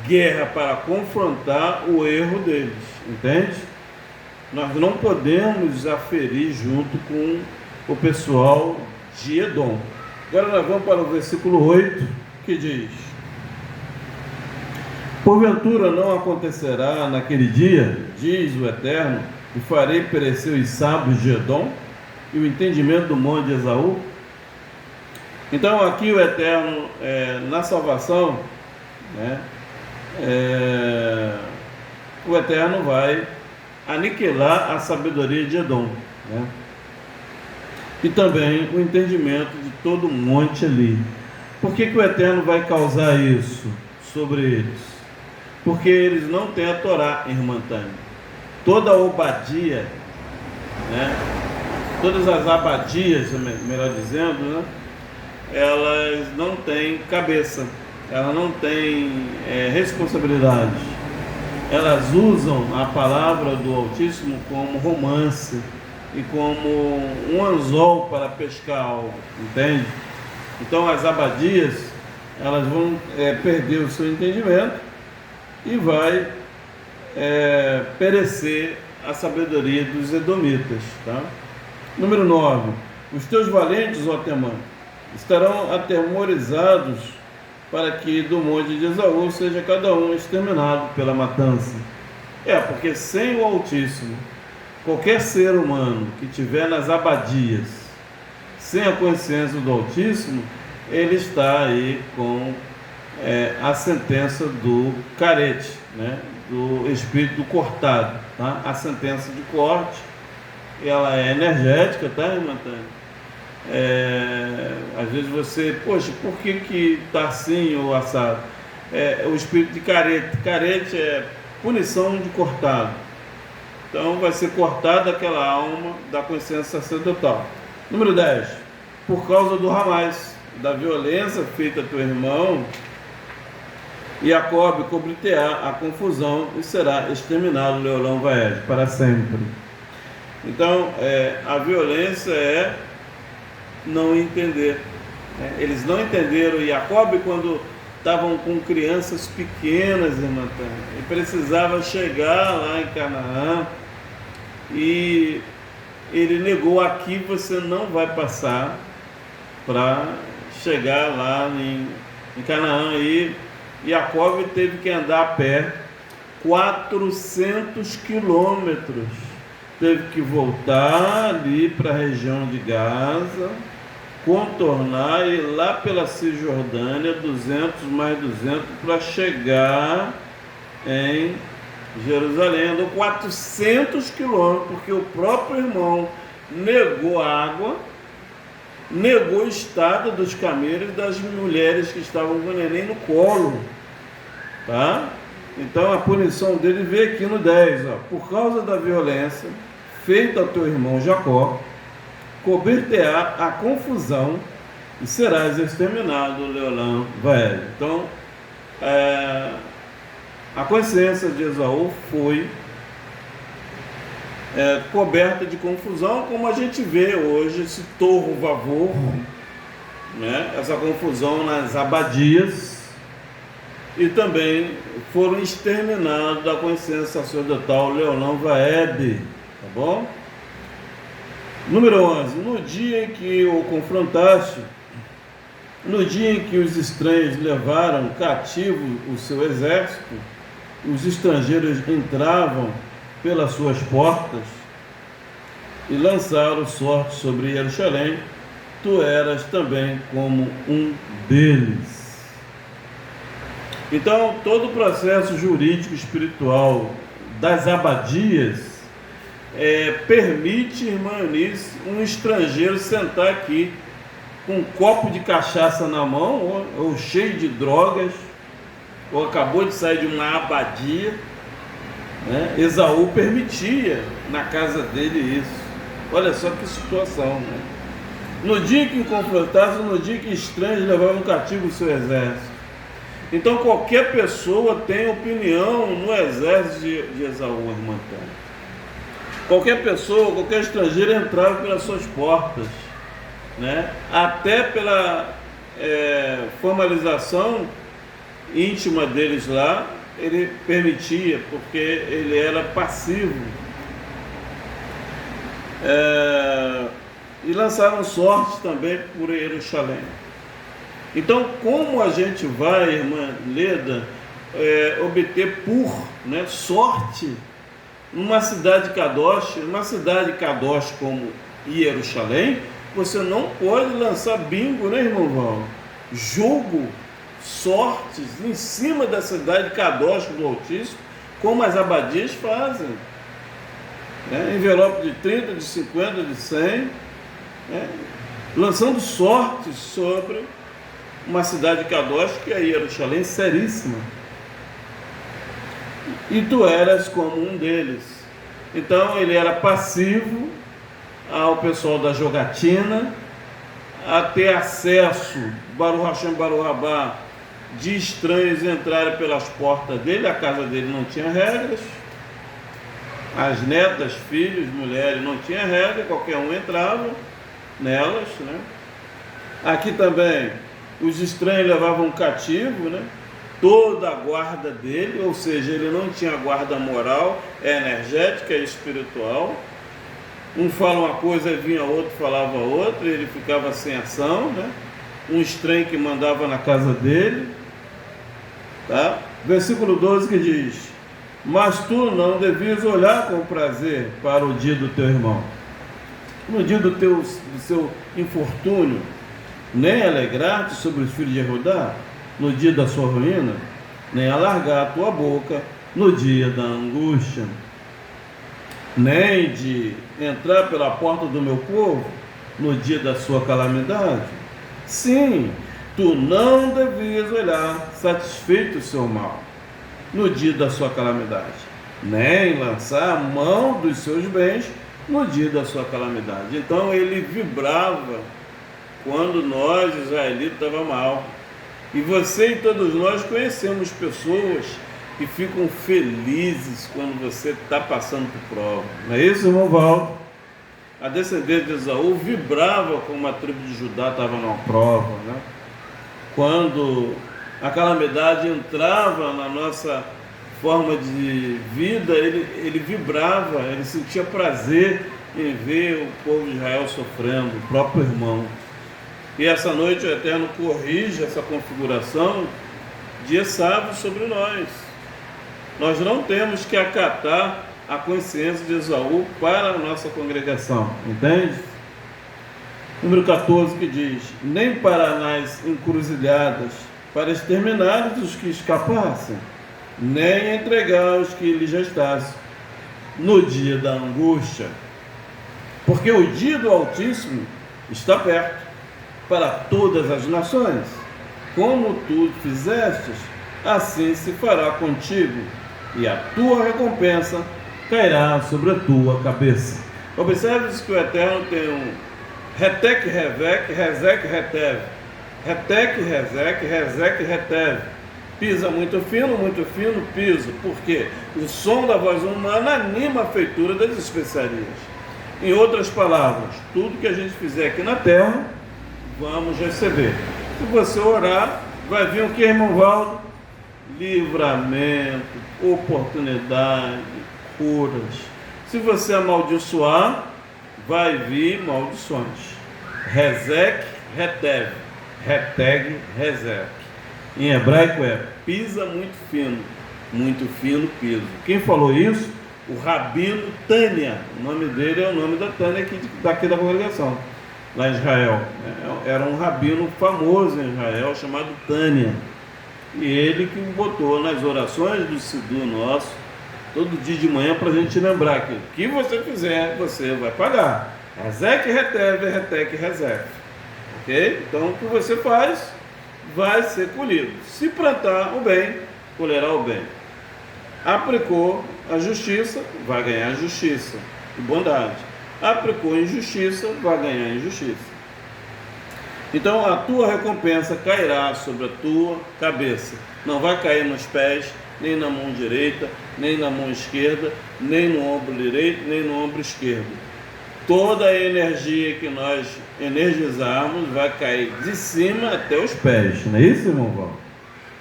guerra, para confrontar o erro deles, entende? Nós não podemos aferir junto com o pessoal de Edom. Agora nós vamos para o versículo 8, que diz: porventura não acontecerá naquele dia, diz o Eterno, e farei perecer os sábios de Edom e o entendimento do monte de Esaú. Então aqui o Eterno, na salvação, né, o Eterno vai aniquilar a sabedoria de Edom, né, e também o entendimento de todo o monte ali. Por que o Eterno vai causar isso sobre eles? Porque eles não têm a Torá, irmã Tânia. Toda Obadia, né, todas as abadias, melhor dizendo, né, elas não têm cabeça, elas não têm responsabilidade. Elas usam a palavra do Altíssimo como romance e como um anzol para pescar algo, entende? Então as abadias, elas vão perder o seu entendimento e vai perecer a sabedoria dos edomitas, tá? Número 9. Os teus valentes, ó Temã, estarão atemorizados para que do monte de Esaú seja cada um exterminado pela matança. Porque sem o Altíssimo, qualquer ser humano que estiver nas abadias, sem a consciência do Altíssimo, ele está aí com a sentença do carete, né? Do espírito cortado, tá? A sentença de corte, ela é energética, tá, irmã Tânia? Às vezes você, poxa, por que está assim ou assado? O espírito de carete é punição de cortado. Então vai ser cortada aquela alma da consciência sacerdotal. Número 10. Por causa do Ramais, da violência feita a teu irmão, Jacob cobrir-te-á a confusão e será exterminado Leolão Vaed para sempre. Então a violência é não entender. Eles não entenderam Jacob quando estavam com crianças pequenas, irmã Tânia, e precisava chegar lá em Canaã, e ele negou: aqui você não vai passar para chegar lá em Canaã. E Jacob teve que andar a pé 400 quilômetros, teve que voltar ali para a região de Gaza, contornar e ir lá pela Cisjordânia, 200 mais 200, para chegar em Jerusalém. Andou 400 quilômetros, porque o próprio irmão negou água, negou a estada dos camelos e das mulheres que estavam com o neném no colo, tá? Então a punição dele veio aqui no 10, ó. Por causa da violência feita ao teu irmão Jacó, cobrir-te-á a confusão e serás exterminado, Leolão Vaed. Então a consciência de Esaú foi coberta de confusão, como a gente vê hoje esse torvo-vavor, né? Essa confusão nas abadias, e também foram exterminados da consciência sacerdotal Leolão Vaed, tá bom? Número 11. No dia em que o confrontaste, no dia em que os estranhos levaram cativo o seu exército, os estrangeiros entravam pelas suas portas e lançaram sorte sobre Jerusalém, tu eras também como um deles. Então, todo o processo jurídico espiritual das abadias permite, irmã Eunice, um estrangeiro sentar aqui com um copo de cachaça na mão, ou cheio de drogas, ou acabou de sair de uma abadia, né? Esaú permitia na casa dele isso. Olha só que situação, né? No dia que o confrontasse, no dia que estranhos levavam cativo o seu exército. Então qualquer pessoa tem opinião no exército de Esaú, irmã Tânia. Qualquer pessoa, qualquer estrangeiro entrava pelas suas portas, né? Até pela formalização íntima deles lá, ele permitia, porque ele era passivo. e lançaram sorte também por Jerusalém. Então, como a gente vai, irmã Leda, obter sorte numa cidade Kadosh como Jerusalém? Você não pode lançar bingo, né, irmão Val? Jogo, sortes em cima da cidade Kadosh do Altíssimo, como as abadias fazem. Envelope de 30, de 50, de 100, lançando sortes sobre uma cidade Kadosh que é Jerusalém, seríssima. E tu eras como um deles. Então ele era passivo ao pessoal da jogatina, a ter acesso, Baruch Hashem, Baruch Rabá, de estranhos entrarem pelas portas dele. A casa dele não tinha regras, as netas, filhos, mulheres não tinha regra, qualquer um entrava nelas, né? Aqui também os estranhos levavam cativo, né? Toda a guarda dele, ou seja, ele não tinha guarda moral, energética e espiritual. Um fala uma coisa, vinha outro, falava outra, e ele ficava sem ação, né? Um estranho que mandava na casa dele, tá? Versículo 12 que diz: mas tu não devias olhar com prazer para o dia do teu irmão, no dia do seu infortúnio, nem alegrar-te sobre os filhos de Judá, no dia da sua ruína, nem alargar a tua boca no dia da angústia, nem de entrar pela porta do meu povo no dia da sua calamidade. Sim, tu não devias olhar satisfeito o seu mal no dia da sua calamidade, nem lançar a mão dos seus bens no dia da sua calamidade. Então ele vibrava quando nós, israelitas, estava mal. E você e todos nós conhecemos pessoas que ficam felizes quando você está passando por prova. Não é isso, irmão Valdo? A descendência de Esaú vibrava como a tribo de Judá estava numa prova, né? Quando a calamidade entrava na nossa forma de vida, ele vibrava, ele sentia prazer em ver o povo de Israel sofrendo, o próprio irmão. E essa noite o Eterno corrige essa configuração de Esaú sobre nós. Nós não temos que acatar a consciência de Esaú para a nossa congregação, entende? Número 14 que diz: nem para nas encruzilhadas, para exterminar os que escapassem, nem entregar os que lhes restassem, no dia da angústia, porque o dia do Altíssimo está perto, para todas as nações. Como tu fizestes, assim se fará contigo, e a tua recompensa cairá sobre a tua cabeça. Observe-se que o Eterno tem um Retek, Revek, Rezek, Retev. Retek, Rezek, Rezek, Retev. Pisa muito fino, piso. Por quê? O som da voz humana anima a feitura das especiarias. Em outras palavras, tudo que a gente fizer aqui na terra, vamos receber. Se você orar, vai vir o que, irmão Valdo? Livramento, oportunidade, curas. Se você amaldiçoar, vai vir maldições. Rezek, Retev. Reteg, Rezek. Em hebraico é pisa muito fino piso. Quem falou isso? O Rabino Tânia. O nome dele é o nome da Tânia daqui da congregação, lá em Israel. Era um rabino famoso em Israel, chamado Tânia. E ele que botou nas orações do Sidu nosso, todo dia de manhã, para a gente lembrar que o que você fizer, você vai pagar. Rezek, Retev, Retek, Rezek. Ok? Então, o que você faz, vai ser colhido. Se plantar o bem, colherá o bem. Aplicou a justiça, vai ganhar justiça e bondade. Aplicou injustiça, vai ganhar injustiça. Então a tua recompensa cairá sobre a tua cabeça. Não vai cair nos pés, nem na mão direita, nem na mão esquerda, nem no ombro direito, nem no ombro esquerdo. Toda a energia que nós energizarmos vai cair de cima até os pés. Não é isso, irmão Val?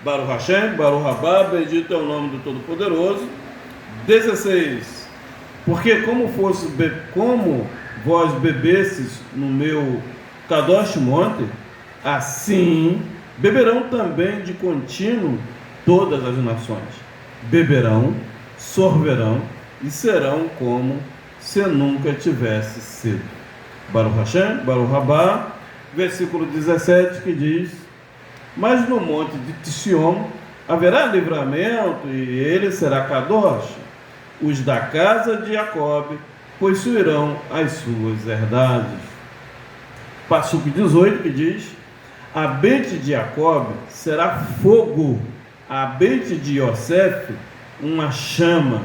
Baruch Hashem, Baruch Rabá, bendito é o nome do Todo-Poderoso. 16. Porque como vós bebestes no meu Kadosh monte, assim beberão também de contínuo todas as nações. Beberão, sorverão e serão como se nunca tivesse sido. Baruch Hashem, Baruch Rabá, versículo 17, que diz: mas no monte de Sion haverá livramento, e ele será Kadosh. Os da casa de Jacob possuirão as suas herdades. Passuco 18, que diz: a Beit de Jacob será fogo, a Beit de Yosef uma chama,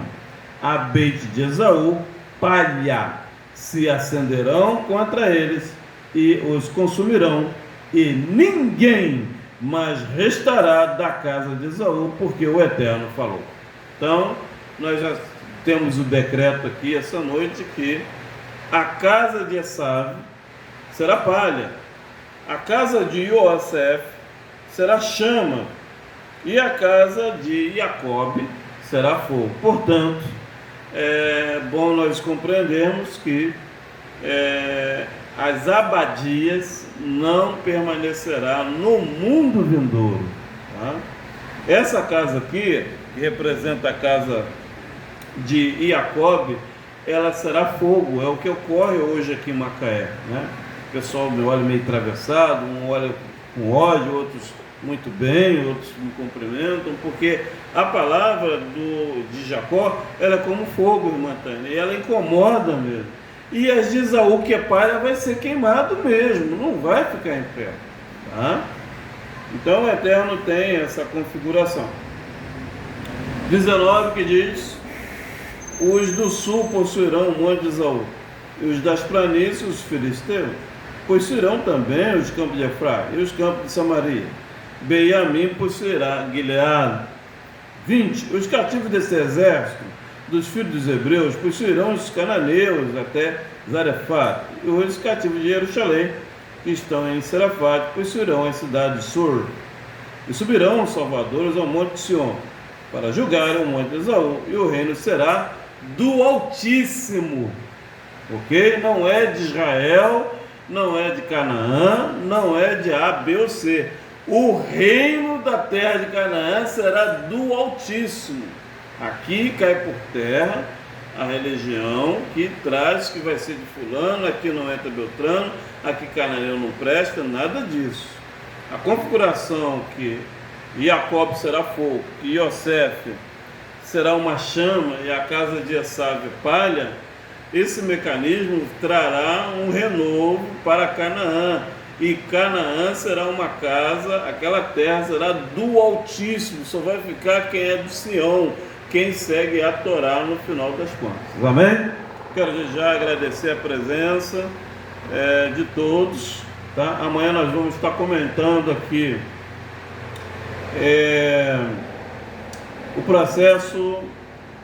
a Beit de Esaú palha. Se acenderão contra eles e os consumirão, e ninguém mais restará da casa de Esaú, porque o Eterno falou. Então, nós já temos o decreto aqui essa noite que a casa de Esaú será palha, a casa de Yosef será chama, e a casa de Jacob será fogo. Portanto, é bom nós compreendermos que as abadias não permanecerá no mundo vindouro, tá? Essa casa aqui, que representa a casa de Jacob, ela será fogo. É o que ocorre hoje aqui em Macaé, né? O pessoal me olha meio atravessado, um olha com ódio, outros muito bem, outros me cumprimentam, porque a palavra de Jacó, ela é como fogo, irmã Tânia, e ela incomoda mesmo. E as de Esaú, que é palha, vai ser queimado mesmo, não vai ficar em pé, tá? Então o Eterno tem essa configuração. 19, que diz: os do sul possuirão o monte de Esaú, e os das planícies, os filisteus, possuirão também os campos de Efraim e os campos de Samaria. Benjamim possuirá Gileade. 20. Os cativos desse exército dos filhos dos hebreus possuirão os cananeus até Zarefat, e os cativos de Jerusalém, que estão em Serafate, possuirão a cidade de Sur, e subirão os salvadores ao monte de Sion, para julgar o monte de Esaú, e o reino será do Altíssimo, ok? Não é de Israel, não é de Canaã, não é de A, B ou C. O reino da terra de Canaã será do Altíssimo. Aqui cai por terra a religião que traz que vai ser de fulano, aqui não entra Beltrano, aqui Cananeu não presta, nada disso. A configuração que Jacob será fogo, que Yosef será uma chama e a casa de Esaú palha, esse mecanismo trará um renovo para Canaã. E Canaã será uma casa, aquela terra será do Altíssimo, só vai ficar quem é do Sião, quem segue a Torá no final das contas. Amém? Quero já agradecer a presença de todos, tá? Amanhã nós vamos estar comentando aqui o processo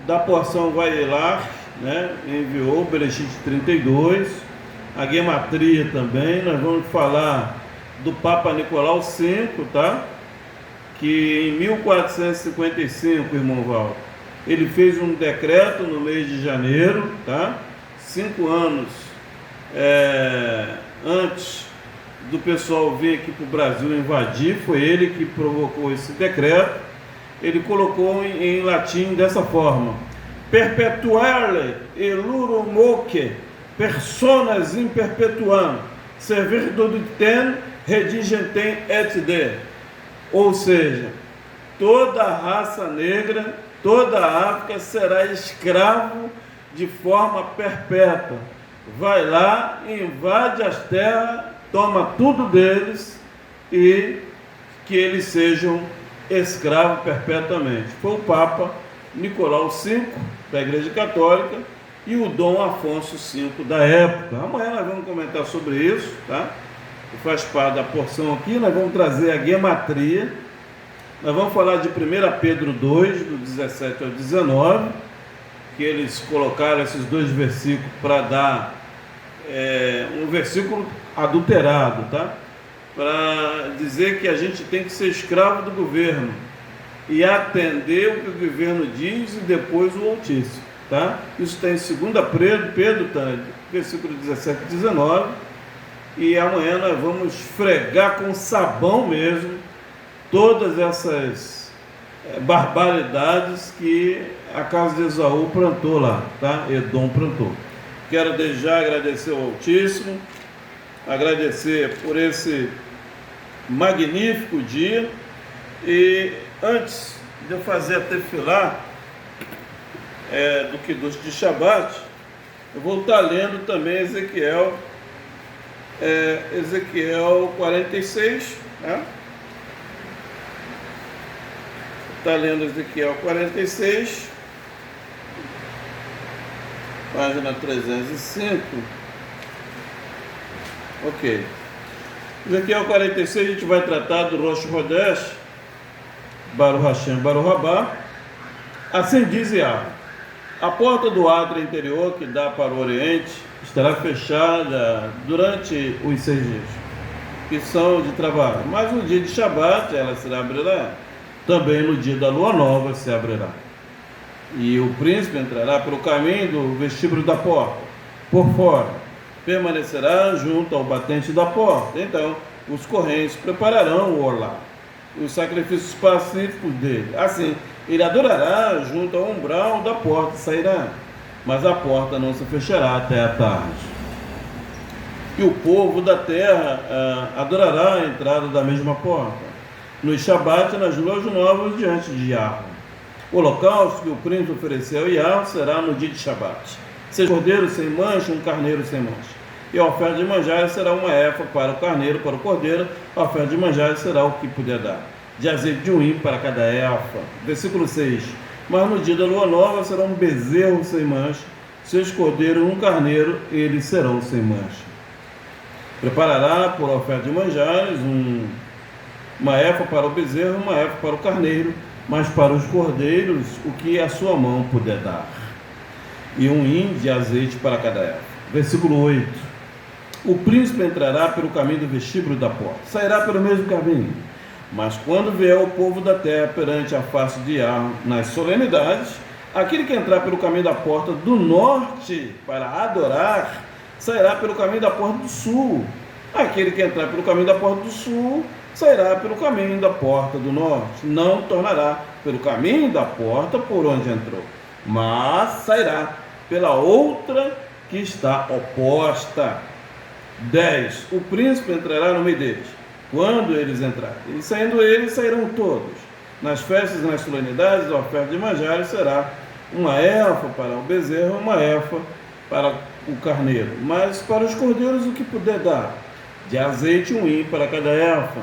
da porção Vailar, né? Enviou Bereshit 32, a gematria também. Nós vamos falar do Papa Nicolau V, tá? Que em 1455, irmão Val, ele fez um decreto no mês de janeiro, tá? 5 anos antes do pessoal vir aqui para o Brasil invadir, foi ele que provocou esse decreto. Ele colocou em latim dessa forma: perpetuare elurum moque personas in perpetuam, servir dodicten redigentem et de. Ou seja, toda a raça negra, toda a África será escravo de forma perpétua. Vai lá, invade as terras, toma tudo deles e que eles sejam escravos perpetuamente. Foi o Papa Nicolau V da Igreja Católica e o Dom Afonso V da época. Amanhã nós vamos comentar sobre isso, tá? Que faz parte da porção aqui. Nós vamos trazer a gematria. Nós vamos falar de 1 Pedro 2, do 17 ao 19, que eles colocaram esses dois versículos para dar um versículo adulterado, tá? Para dizer que a gente tem que ser escravo do governo e atender o que o governo diz e depois o Altíssimo, tá? Isso está em 2 Pedro, Tânia, versículo 17 e 19. E amanhã nós vamos esfregar com sabão mesmo todas essas barbaridades que a casa de Esaú plantou lá, tá? Edom plantou. Quero desde já agradecer ao Altíssimo, agradecer por esse magnífico dia. E antes de eu fazer a tefilá do Kiddush de Shabbat, eu vou estar lendo também Ezequiel 46, né? Está lendo Ezequiel 46, página 305. Ok. Ezequiel 46, a gente vai tratar do Rosh Hodesh, Baruch Hashem, Baruch Rabá. Assim diz Yahweh: a porta do átrio interior que dá para o Oriente estará fechada durante os 6 dias, que são de trabalho, mas no dia de Shabat ela será abrirá. Também no dia da lua nova se abrirá. E o príncipe entrará pelo caminho do vestíbulo da porta, por fora, permanecerá junto ao batente da porta. Então os correntes prepararão o olá, os sacrifícios pacíficos dele. Assim ele adorará junto ao umbral da porta e sairá, mas a porta não se fechará até a tarde. E o povo da terra adorará a entrada da mesma porta, no Shabat e nas luas novas diante de Yahweh. O holocausto que o príncipe ofereceu a Yahweh será no dia de Shabat: 6 cordeiros sem mancha, um carneiro sem mancha. E a oferta de manjares será uma efa para o carneiro, para o cordeiro. A oferta de manjares será o que puder dar, de azeite de um para cada efa. Versículo 6. Mas no dia da lua nova será um bezerro sem mancha, 6 cordeiros, um carneiro, eles serão sem mancha. Preparará por oferta de manjares uma efa para o bezerro, uma efa para o carneiro, mas para os cordeiros o que a sua mão puder dar, e um hin de azeite para cada efa. Versículo 8. O príncipe entrará pelo caminho do vestíbulo da porta, sairá pelo mesmo caminho. Mas quando vier o povo da terra perante a face de Yahweh nas solenidades, aquele que entrar pelo caminho da porta do norte para adorar, sairá pelo caminho da porta do sul. Aquele que entrar pelo caminho da porta do sul, sairá pelo caminho da porta do norte. Não tornará pelo caminho da porta por onde entrou, mas sairá pela outra que está oposta. 10. O príncipe entrará no meio deles, quando eles entrarem. E saindo eles, sairão todos. Nas festas e nas solenidades, a oferta de manjares será uma efa para o bezerro, uma efa para o carneiro, mas para os cordeiros o que puder dar, de azeite um hin para cada efa.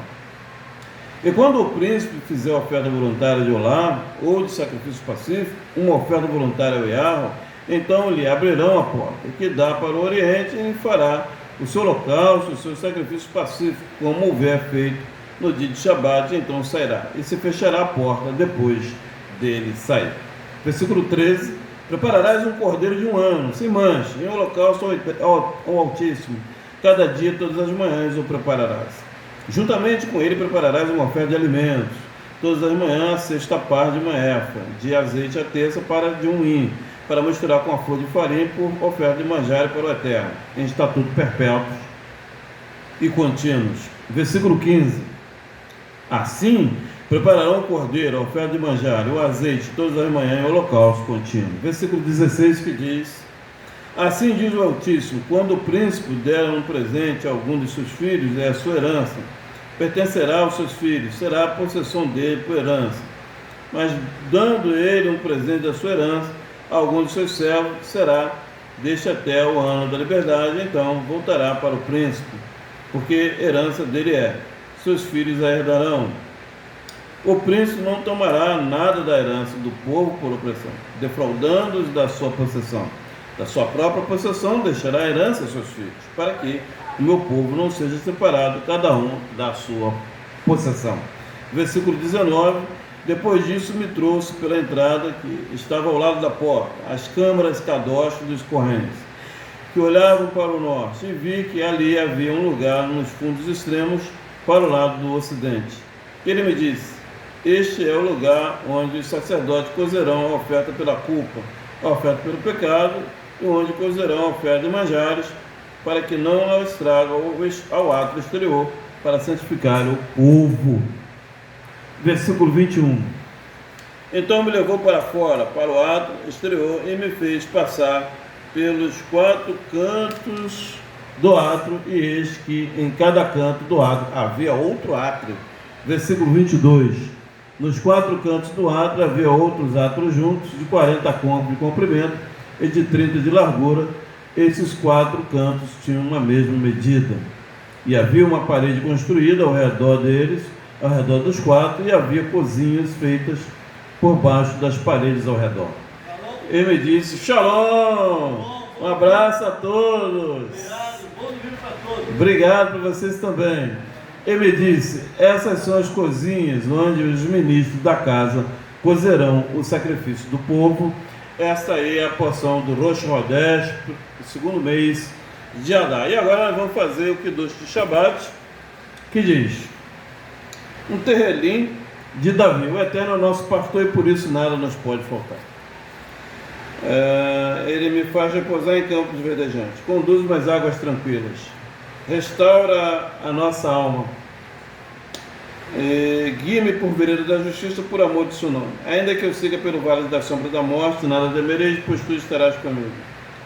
E quando o príncipe fizer oferta voluntária de olá ou de sacrifício pacífico, uma oferta voluntária ao Yahweh, então lhe abrirão a porta que dá para o Oriente e fará o seu holocausto, o seu sacrifício pacífico, como houver feito no dia de Shabat, então sairá, e se fechará a porta depois dele sair. Versículo 13. Prepararás um cordeiro de 1 ano, sem mancha, em holocausto ao Altíssimo. Cada dia, todas as manhãs, o prepararás. Juntamente com ele prepararás uma oferta de alimentos. Todas as manhãs, a sexta parte de uma efa, de azeite a terça para de um hin, para misturar com a flor de farinha por oferta de manjar para o Eterno, em estatuto perpétuos e contínuos. Versículo 15. Assim, prepararão o cordeiro, a oferta de manjar, o azeite, todas as manhãs em holocausto contínuo. Versículo 16 que diz: assim diz o Altíssimo: quando o príncipe der um presente a algum de seus filhos, é a sua herança, pertencerá aos seus filhos, será a possessão dele por herança. Mas dando ele um presente da sua herança, algum de seus servos será deste até o ano da liberdade, então voltará para o príncipe, porque herança dele é, seus filhos a herdarão. O príncipe não tomará nada da herança do povo por opressão, defraudando-os da sua possessão. Da sua própria possessão deixará a herança a seus filhos, para que o meu povo não seja separado, cada um da sua possessão. Versículo 19. Depois disso me trouxe pela entrada que estava ao lado da porta, as câmaras kadosh dos correntes, que olhavam para o norte, e vi que ali havia um lugar nos fundos extremos para o lado do ocidente. Ele me disse: este é o lugar onde os sacerdotes cozerão a oferta pela culpa, a oferta pelo pecado e onde cozerão a oferta de manjares, para que não a estraga ao átrio exterior, para santificar o povo. Versículo 21. Então me levou para fora, para o átrio exterior, e me fez passar pelos 4 cantos do átrio, e eis que em cada canto do átrio havia outro átrio. Versículo 22. Nos 4 cantos do átrio havia outros átrios juntos, de 40 côvados de comprimento e de 30 de largura. Esses 4 cantos tinham uma mesma medida. E havia uma parede construída ao redor deles, ao redor dos 4, e havia cozinhas feitas por baixo das paredes ao redor. Ele me disse: Shalom! Um abraço a todos! Obrigado, bom domingo para todos! Obrigado para vocês também. Ele me disse: essas são as cozinhas onde os ministros da casa cozerão o sacrifício do povo. Esta aí é a porção do Rosh Hodesh, do segundo mês de Adar. E agora nós vamos fazer o Kiddush de Shabbat, que diz: um terrelim de Davi, o Eterno é o nosso pastor e por isso nada nos pode faltar. Ele me faz repousar em campos verdejantes, conduz-me às águas tranquilas, restaura a nossa alma, guia-me por vereda da justiça por amor de seu nome. Ainda que eu siga pelo vale da sombra da morte, nada temerei, pois tu estarás comigo.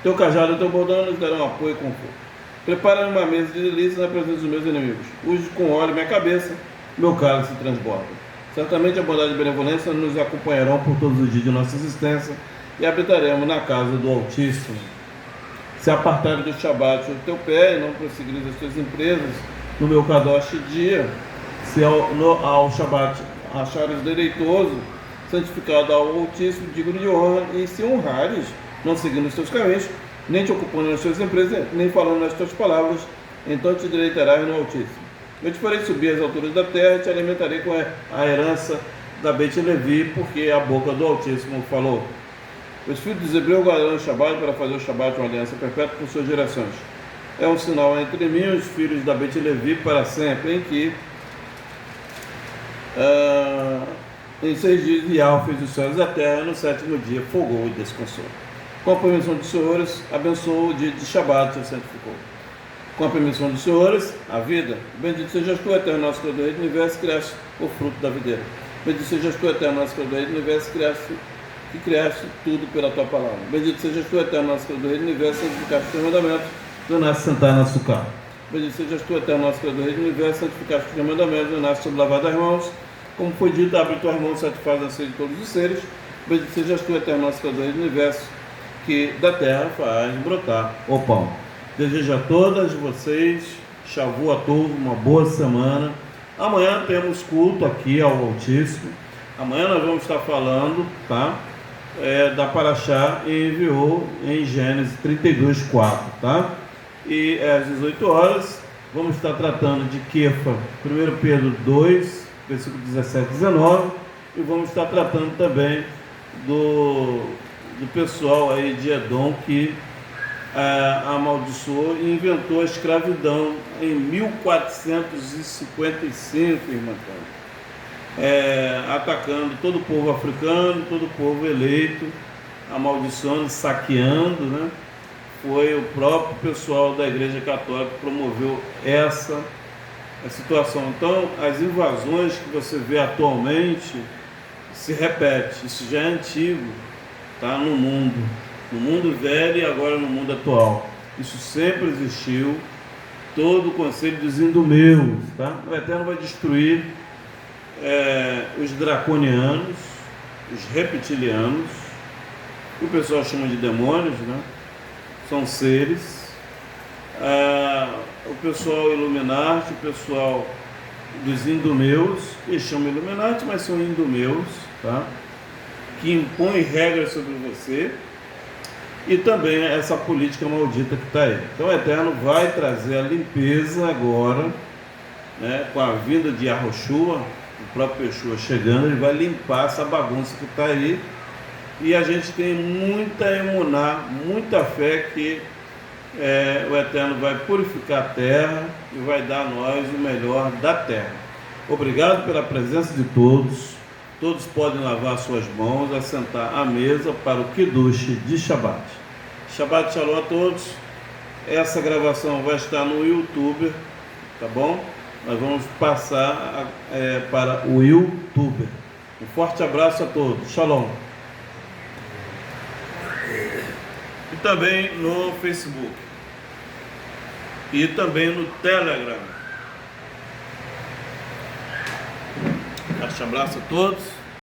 Teu cajado e teu bordão nos darão apoio e conforto. Prepara-me uma mesa de delícias na presença dos meus inimigos. Use com óleo minha cabeça, meu cálice transborda. Certamente a bondade e a benevolência nos acompanharão por todos os dias de nossa existência, e habitaremos na casa do Altíssimo. Se apartares do Shabat o teu pé e não prosseguires as tuas empresas no meu Kadosh dia, se ao Shabat achares deleitoso, santificado ao Altíssimo, digno de honra, e se honrares, não seguindo os teus caminhos, nem te ocupando nas tuas empresas, nem falando nas tuas palavras, então te deleitarás no Altíssimo. Eu te farei subir às alturas da terra e te alimentarei com a herança da Beit Levi, porque a boca do Altíssimo falou. Os filhos dos hebreus guardarão o Shabat para fazer o Shabat uma aliança perpétua com suas gerações. É um sinal entre mim e os filhos da Beit Levi para sempre, em que em 6 dias Yahweh fez os céus e a terra, no 7º dia folgou e descansou. Com a permissão dos senhores, abençoou o dia de Shabat e o santificou. Com a permissão dos senhores, a vida, bendito sejas tu, eterno nosso Criador, rei do universo, que criaste o fruto da videira. Bendito sejas tu, eterno nosso Criador, rei do universo, que criaste tudo pela tua palavra. Bendito sejas tu, eterno nosso Criador, rei do universo, santificaste os teus mandamentos, tornaste sentar na açúcar. Bendito sejas tu, eterno nosso Criador, rei do universo, santificaste os teus mandamentos, tornaste sobre lavar das mãos, como foi dito, abre tuas mãos, satisfaz a sede de todos os seres. Bendito sejas tu, eterno nosso Criador, rei do universo, que da terra faz brotar o pão. Desejo a todas vocês, Shavu a todos, uma boa semana. Amanhã temos culto aqui ao Altíssimo. Amanhã nós vamos estar falando, tá? Da Parashá e enviou em Gênesis 32:4, tá? E às 18 horas vamos estar tratando de Kefa, 1 Pedro 2, versículo 17 e 19, e vamos estar tratando também do pessoal aí de Edom que amaldiçoou e inventou a escravidão em 1455, irmã Cláudia. Atacando todo o povo africano, todo o povo eleito, amaldiçoando, saqueando, né? Foi o próprio pessoal da Igreja Católica que promoveu essa situação. Então, as invasões que você vê atualmente se repete. Isso já é antigo, tá? No mundo velho e agora no mundo atual. Isso sempre existiu. Todo o conselho dos idumeus, tá? O Eterno vai destruir os draconianos, os reptilianos, que o pessoal chama de demônios, né? São seres. O pessoal Illuminati, o pessoal dos idumeus, eles chamam Illuminati, mas são idumeus, tá? Que impõem regras sobre você, e também essa política maldita que está aí. Então o Eterno vai trazer a limpeza agora, né? Com a vinda de Yahushua, o próprio Yeshua chegando, ele vai limpar essa bagunça que está aí, e a gente tem muita emuná, muita fé que o Eterno vai purificar a terra e vai dar a nós o melhor da terra. Obrigado pela presença de todos. Todos podem lavar suas mãos, assentar à mesa para o Kiddush de Shabbat. Shabbat Shalom a todos. Essa gravação vai estar no YouTube, tá bom? Nós vamos passar para o YouTube. Um forte abraço a todos. Shalom. E também no Facebook. E também no Telegram. Um abraço a todos.